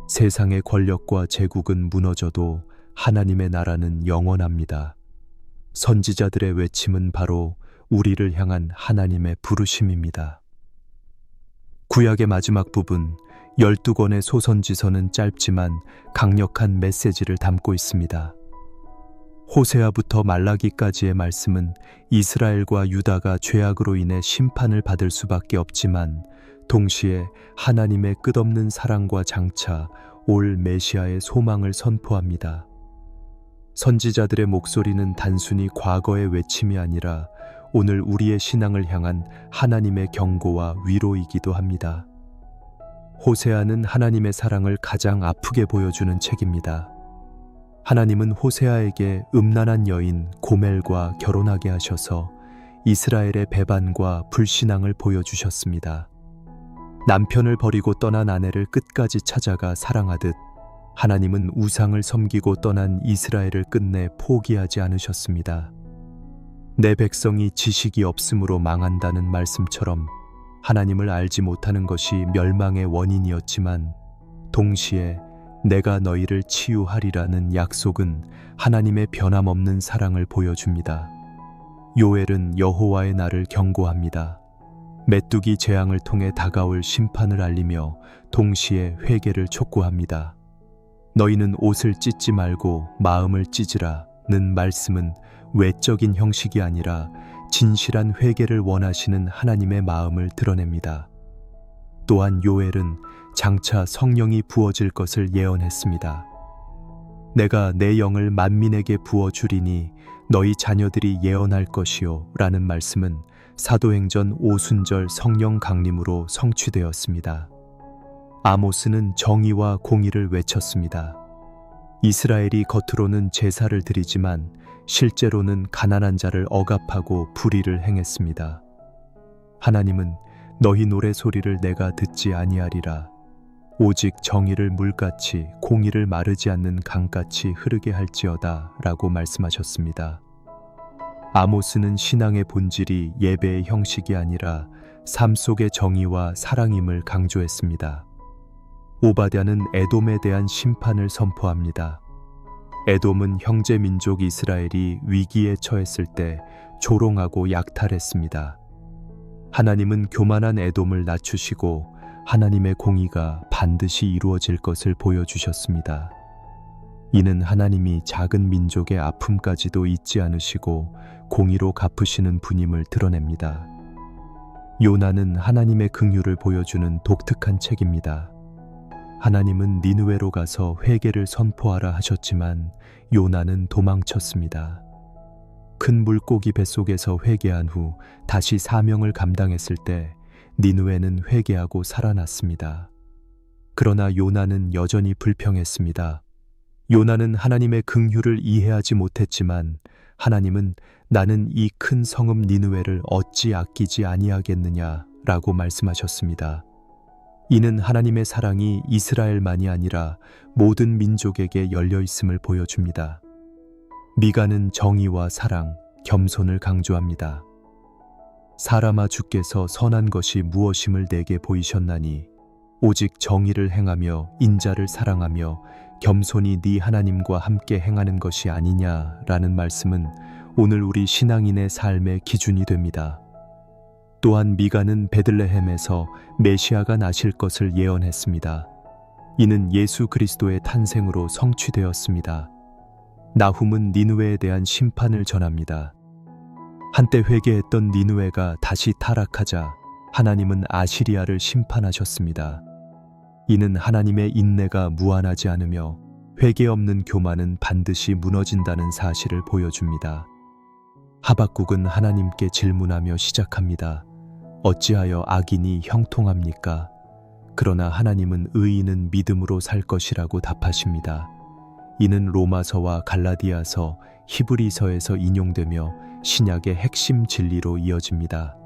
세상의 권력과 제국은 무너져도 하나님의 나라는 영원합니다. 선지자들의 외침은 바로 우리를 향한 하나님의 부르심입니다. 구약의 마지막 부분 12권의 소선지서는 짧지만 강력한 메시지를 담고 있습니다. 호세아부터 말라기까지의 말씀은 이스라엘과 유다가 죄악으로 인해 심판을 받을 수밖에 없지만 동시에 하나님의 끝없는 사랑과 장차 올 메시아의 소망을 선포합니다. 선지자들의 목소리는 단순히 과거의 외침이 아니라 오늘 우리의 신앙을 향한 하나님의 경고와 위로이기도 합니다. 호세아는 하나님의 사랑을 가장 아프게 보여주는 책입니다. 하나님은 호세아에게 음란한 여인 고멜과 결혼하게 하셔서 이스라엘의 배반과 불신앙을 보여주셨습니다. 남편을 버리고 떠난 아내를 끝까지 찾아가 사랑하듯 하나님은 우상을 섬기고 떠난 이스라엘을 끝내 포기하지 않으셨습니다. 내 백성이 지식이 없으므로 망한다는 말씀처럼 하나님을 알지 못하는 것이 멸망의 원인이었지만 동시에 내가 너희를 치유하리라는 약속은 하나님의 변함없는 사랑을 보여줍니다. 요엘은 여호와의 날을 경고합니다. 메뚜기 재앙을 통해 다가올 심판을 알리며 동시에 회개를 촉구합니다. 너희는 옷을 찢지 말고 마음을 찢으라는 말씀은 외적인 형식이 아니라 진실한 회개를 원하시는 하나님의 마음을 드러냅니다. 또한 요엘은 장차 성령이 부어질 것을 예언했습니다. 내가 내 영을 만민에게 부어주리니 너희 자녀들이 예언할 것이요 라는 말씀은 사도행전 오순절 성령 강림으로 성취되었습니다. 아모스는 정의와 공의를 외쳤습니다. 이스라엘이 겉으로는 제사를 드리지만 실제로는 가난한 자를 억압하고 불의를 행했습니다. 하나님은 너희 노래 소리를 내가 듣지 아니하리라. 오직 정의를 물같이 공의를 마르지 않는 강같이 흐르게 할지어다 라고 말씀하셨습니다. 아모스는 신앙의 본질이 예배의 형식이 아니라 삶 속의 정의와 사랑임을 강조했습니다. 오바댜는 에돔에 대한 심판을 선포합니다. 에돔은 형제 민족 이스라엘이 위기에 처했을 때 조롱하고 약탈했습니다. 하나님은 교만한 에돔을 낮추시고 하나님의 공의가 반드시 이루어질 것을 보여주셨습니다. 이는 하나님이 작은 민족의 아픔까지도 잊지 않으시고 공의로 갚으시는 분임을 드러냅니다. 요나는 하나님의 긍휼을 보여주는 독특한 책입니다. 하나님은 니느웨로 가서 회개를 선포하라 하셨지만 요나는 도망쳤습니다. 큰 물고기 뱃속에서 회개한 후 다시 사명을 감당했을 때 니느웨는 회개하고 살아났습니다. 그러나 요나는 여전히 불평했습니다. 요나는 하나님의 긍휼을 이해하지 못했지만 하나님은 나는 이 큰 성읍 니느웨를 어찌 아끼지 아니하겠느냐라고 말씀하셨습니다. 이는 하나님의 사랑이 이스라엘만이 아니라 모든 민족에게 열려 있음을 보여줍니다. 미가는 정의와 사랑, 겸손을 강조합니다. 사람아 주께서 선한 것이 무엇임을 내게 보이셨나니 오직 정의를 행하며 인자를 사랑하며 겸손히 네 하나님과 함께 행하는 것이 아니냐라는 말씀은 오늘 우리 신앙인의 삶의 기준이 됩니다. 또한 미가는 베들레헴에서 메시아가 나실 것을 예언했습니다. 이는 예수 그리스도의 탄생으로 성취되었습니다. 나훔은 니느웨에 대한 심판을 전합니다. 한때 회개했던 니느웨가 다시 타락하자 하나님은 아시리아를 심판하셨습니다. 이는 하나님의 인내가 무한하지 않으며 회개 없는 교만은 반드시 무너진다는 사실을 보여줍니다. 하박국은 하나님께 질문하며 시작합니다. 어찌하여 악인이 형통합니까? 그러나 하나님은 의인은 믿음으로 살 것이라고 답하십니다. 이는 로마서와 갈라디아서, 히브리서에서 인용되며 신약의 핵심 진리로 이어집니다.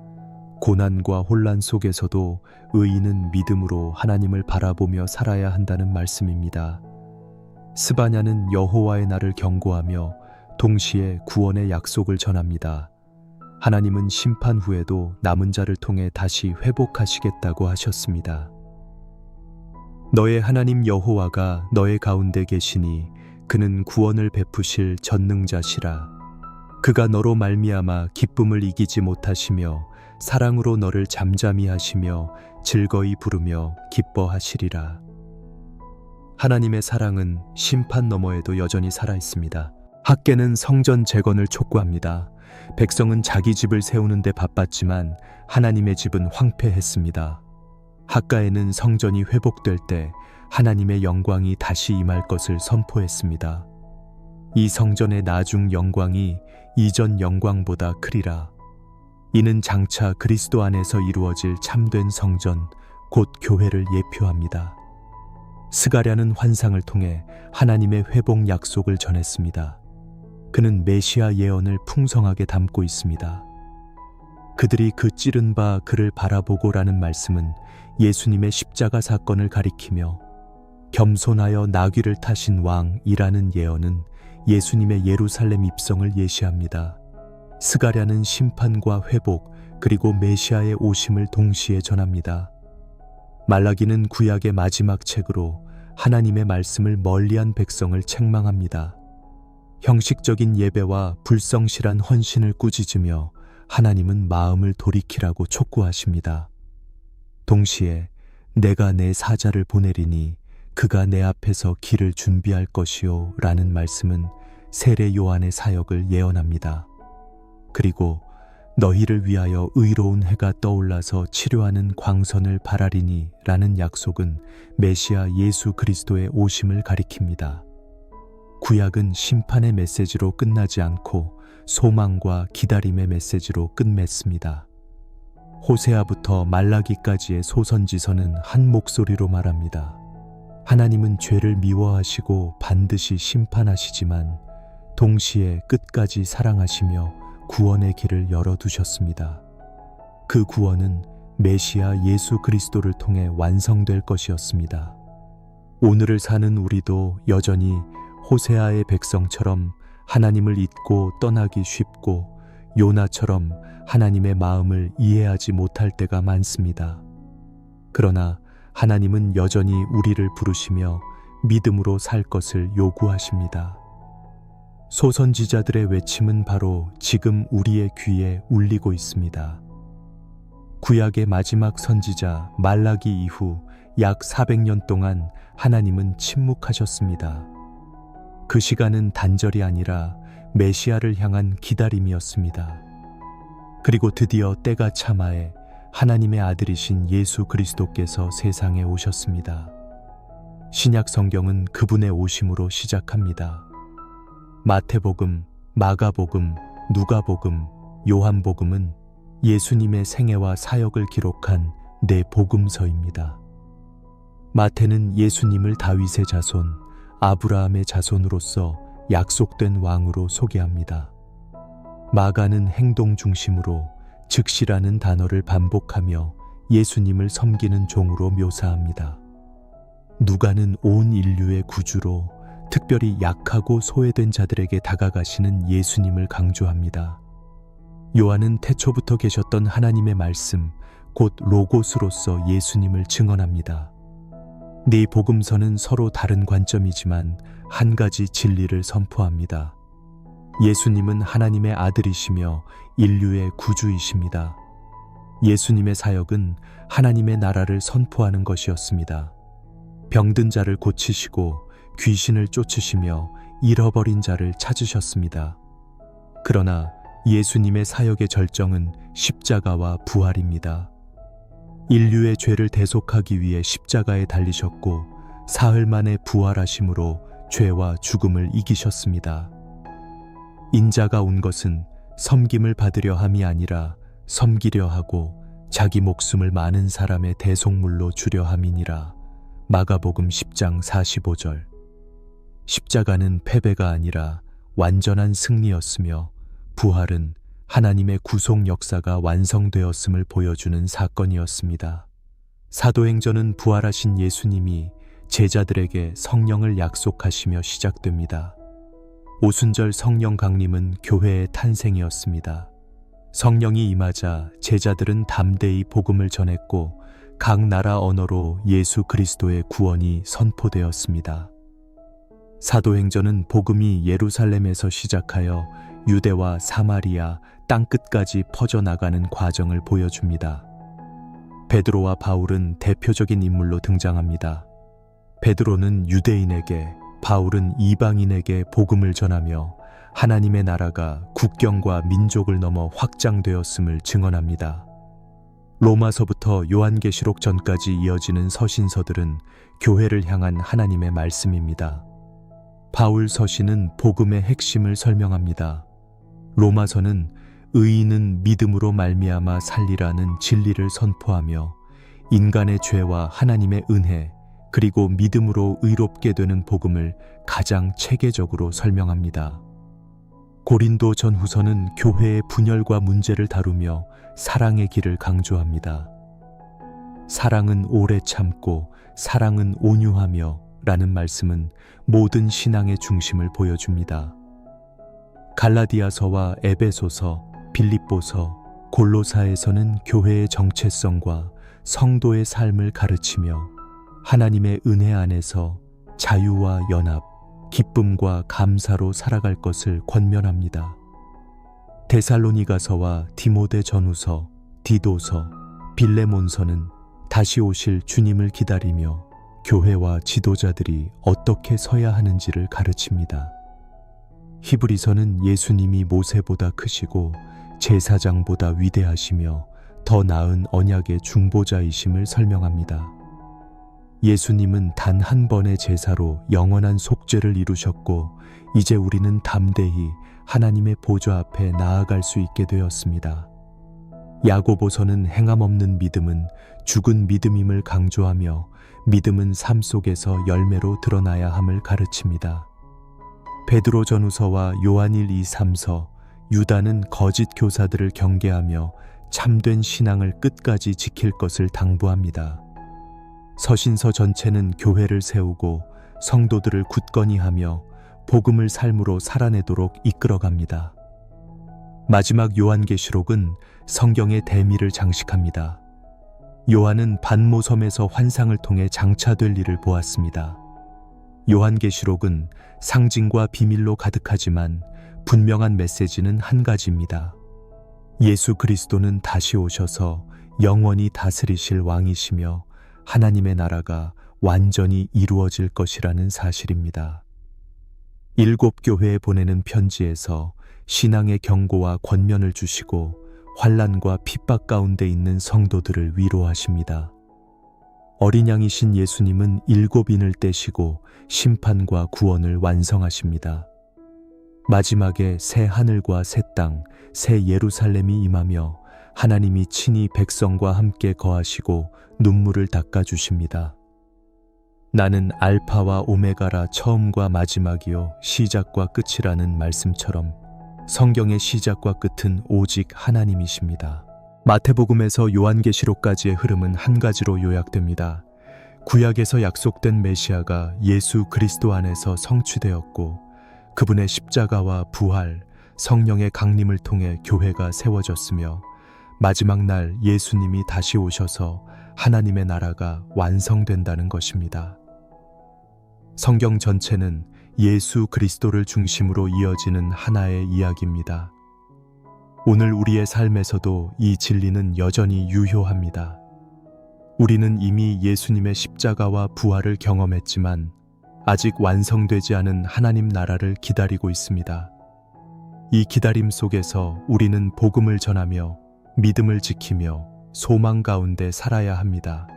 고난과 혼란 속에서도 의인은 믿음으로 하나님을 바라보며 살아야 한다는 말씀입니다. 스바냐는 여호와의 날을 경고하며 동시에 구원의 약속을 전합니다. 하나님은 심판 후에도 남은 자를 통해 다시 회복하시겠다고 하셨습니다. 너의 하나님 여호와가 너의 가운데 계시니 그는 구원을 베푸실 전능자시라. 그가 너로 말미암아 기쁨을 이기지 못하시며 사랑으로 너를 잠잠히 하시며 즐거이 부르며 기뻐하시리라. 하나님의 사랑은 심판 너머에도 여전히 살아있습니다. 학개는 성전 재건을 촉구합니다. 백성은 자기 집을 세우는 데 바빴지만 하나님의 집은 황폐했습니다. 학가에는 성전이 회복될 때 하나님의 영광이 다시 임할 것을 선포했습니다. 이 성전의 나중 영광이 이전 영광보다 크리라. 이는 장차 그리스도 안에서 이루어질 참된 성전, 곧 교회를 예표합니다. 스가랴는 환상을 통해 하나님의 회복 약속을 전했습니다. 그는 메시아 예언을 풍성하게 담고 있습니다. 그들이 그 찌른 바 그를 바라보고라는 말씀은 예수님의 십자가 사건을 가리키며 겸손하여 나귀를 타신 왕이라는 예언은 예수님의 예루살렘 입성을 예시합니다. 스가랴는 심판과 회복 그리고 메시아의 오심을 동시에 전합니다. 말라기는 구약의 마지막 책으로 하나님의 말씀을 멀리한 백성을 책망합니다. 형식적인 예배와 불성실한 헌신을 꾸짖으며 하나님은 마음을 돌이키라고 촉구하십니다. 동시에 내가 내 사자를 보내리니 그가 내 앞에서 길을 준비할 것이요 라는 말씀은 세례 요한의 사역을 예언합니다. 그리고 너희를 위하여 의로운 해가 떠올라서 치료하는 광선을 바라리니 라는 약속은 메시아 예수 그리스도의 오심을 가리킵니다. 구약은 심판의 메시지로 끝나지 않고 소망과 기다림의 메시지로 끝맺습니다. 호세아부터 말라기까지의 소선지서는 한 목소리로 말합니다. 하나님은 죄를 미워하시고 반드시 심판하시지만 동시에 끝까지 사랑하시며 구원의 길을 열어두셨습니다. 그 구원은 메시아 예수 그리스도를 통해 완성될 것이었습니다. 오늘을 사는 우리도 여전히 호세아의 백성처럼 하나님을 잊고 떠나기 쉽고 요나처럼 하나님의 마음을 이해하지 못할 때가 많습니다. 그러나 하나님은 여전히 우리를 부르시며 믿음으로 살 것을 요구하십니다. 소선지자들의 외침은 바로 지금 우리의 귀에 울리고 있습니다. 구약의 마지막 선지자 말라기 이후 약 400년 동안 하나님은 침묵하셨습니다. 그 시간은 단절이 아니라 메시아를 향한 기다림이었습니다. 그리고 드디어 때가 참아에 하나님의 아들이신 예수 그리스도께서 세상에 오셨습니다. 신약 성경은 그분의 오심으로 시작합니다. 마태복음, 마가복음, 누가복음, 요한복음은 예수님의 생애와 사역을 기록한 네 복음서입니다. 마태는 예수님을 다윗의 자손, 아브라함의 자손으로서 약속된 왕으로 소개합니다. 마가는 행동 중심으로 즉시라는 단어를 반복하며 예수님을 섬기는 종으로 묘사합니다. 누가는 온 인류의 구주로 특별히 약하고 소외된 자들에게 다가가시는 예수님을 강조합니다. 요한은 태초부터 계셨던 하나님의 말씀, 곧 로고스로서 예수님을 증언합니다. 네 복음서는 서로 다른 관점이지만 한 가지 진리를 선포합니다. 예수님은 하나님의 아들이시며 인류의 구주이십니다. 예수님의 사역은 하나님의 나라를 선포하는 것이었습니다. 병든 자를 고치시고 귀신을 쫓으시며 잃어버린 자를 찾으셨습니다. 그러나 예수님의 사역의 절정은 십자가와 부활입니다. 인류의 죄를 대속하기 위해 십자가에 달리셨고 사흘 만에 부활하심으로 죄와 죽음을 이기셨습니다. 인자가 온 것은 섬김을 받으려 함이 아니라 섬기려 하고 자기 목숨을 많은 사람의 대속물로 주려 함이니라. 마가복음 10장 45절. 십자가는 패배가 아니라 완전한 승리였으며 부활은 하나님의 구속 역사가 완성되었음을 보여주는 사건이었습니다. 사도행전은 부활하신 예수님이 제자들에게 성령을 약속하시며 시작됩니다. 오순절 성령 강림은 교회의 탄생이었습니다. 성령이 임하자 제자들은 담대히 복음을 전했고 각 나라 언어로 예수 그리스도의 구원이 선포되었습니다. 사도행전은 복음이 예루살렘에서 시작하여 유대와 사마리아 땅끝까지 퍼져나가는 과정을 보여줍니다. 베드로와 바울은 대표적인 인물로 등장합니다. 베드로는 유대인에게, 바울은 이방인에게 복음을 전하며 하나님의 나라가 국경과 민족을 넘어 확장되었음을 증언합니다. 로마서부터 요한계시록 전까지 이어지는 서신서들은 교회를 향한 하나님의 말씀입니다. 바울 서신은 복음의 핵심을 설명합니다. 로마서는 의인은 믿음으로 말미암아 살리라는 진리를 선포하며 인간의 죄와 하나님의 은혜, 그리고 믿음으로 의롭게 되는 복음을 가장 체계적으로 설명합니다. 고린도 전후서는 교회의 분열과 문제를 다루며 사랑의 길을 강조합니다. 사랑은 오래 참고 사랑은 온유하며 라는 말씀은 모든 신앙의 중심을 보여줍니다. 갈라디아서와 에베소서, 빌립보서, 골로사에서는 교회의 정체성과 성도의 삶을 가르치며 하나님의 은혜 안에서 자유와 연합, 기쁨과 감사로 살아갈 것을 권면합니다. 데살로니가서와 디모데 전후서, 디도서, 빌레몬서는 다시 오실 주님을 기다리며 교회와 지도자들이 어떻게 서야 하는지를 가르칩니다. 히브리서는 예수님이 모세보다 크시고 제사장보다 위대하시며 더 나은 언약의 중보자이심을 설명합니다. 예수님은 단 한 번의 제사로 영원한 속죄를 이루셨고 이제 우리는 담대히 하나님의 보좌 앞에 나아갈 수 있게 되었습니다. 야고보서는 행함 없는 믿음은 죽은 믿음임을 강조하며 믿음은 삶 속에서 열매로 드러나야 함을 가르칩니다. 베드로 전후서와 요한일 2, 3서, 유다는 거짓 교사들을 경계하며 참된 신앙을 끝까지 지킬 것을 당부합니다. 서신서 전체는 교회를 세우고 성도들을 굳건히 하며 복음을 삶으로 살아내도록 이끌어갑니다. 마지막 요한계시록은 성경의 대미를 장식합니다. 요한은 반모섬에서 환상을 통해 장차될 일을 보았습니다. 요한계시록은 상징과 비밀로 가득하지만 분명한 메시지는 한 가지입니다. 예수 그리스도는 다시 오셔서 영원히 다스리실 왕이시며 하나님의 나라가 완전히 이루어질 것이라는 사실입니다. 7 교회에 보내는 편지에서 신앙의 경고와 권면을 주시고 환난과 핍박 가운데 있는 성도들을 위로하십니다. 어린 양이신 예수님은 7인을 떼시고 심판과 구원을 완성하십니다. 마지막에 새 하늘과 새 땅, 새 예루살렘이 임하며 하나님이 친히 백성과 함께 거하시고 눈물을 닦아주십니다. 나는 알파와 오메가라 처음과 마지막이요 시작과 끝이라는 말씀처럼 성경의 시작과 끝은 오직 하나님이십니다. 마태복음에서 요한계시록까지의 흐름은 한 가지로 요약됩니다. 구약에서 약속된 메시아가 예수 그리스도 안에서 성취되었고 그분의 십자가와 부활, 성령의 강림을 통해 교회가 세워졌으며 마지막 날 예수님이 다시 오셔서 하나님의 나라가 완성된다는 것입니다. 성경 전체는 예수 그리스도를 중심으로 이어지는 하나의 이야기입니다. 오늘 우리의 삶에서도 이 진리는 여전히 유효합니다. 우리는 이미 예수님의 십자가와 부활을 경험했지만 아직 완성되지 않은 하나님 나라를 기다리고 있습니다. 이 기다림 속에서 우리는 복음을 전하며 믿음을 지키며 소망 가운데 살아야 합니다.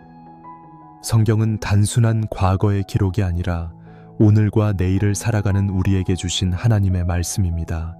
성경은 단순한 과거의 기록이 아니라 오늘과 내일을 살아가는 우리에게 주신 하나님의 말씀입니다.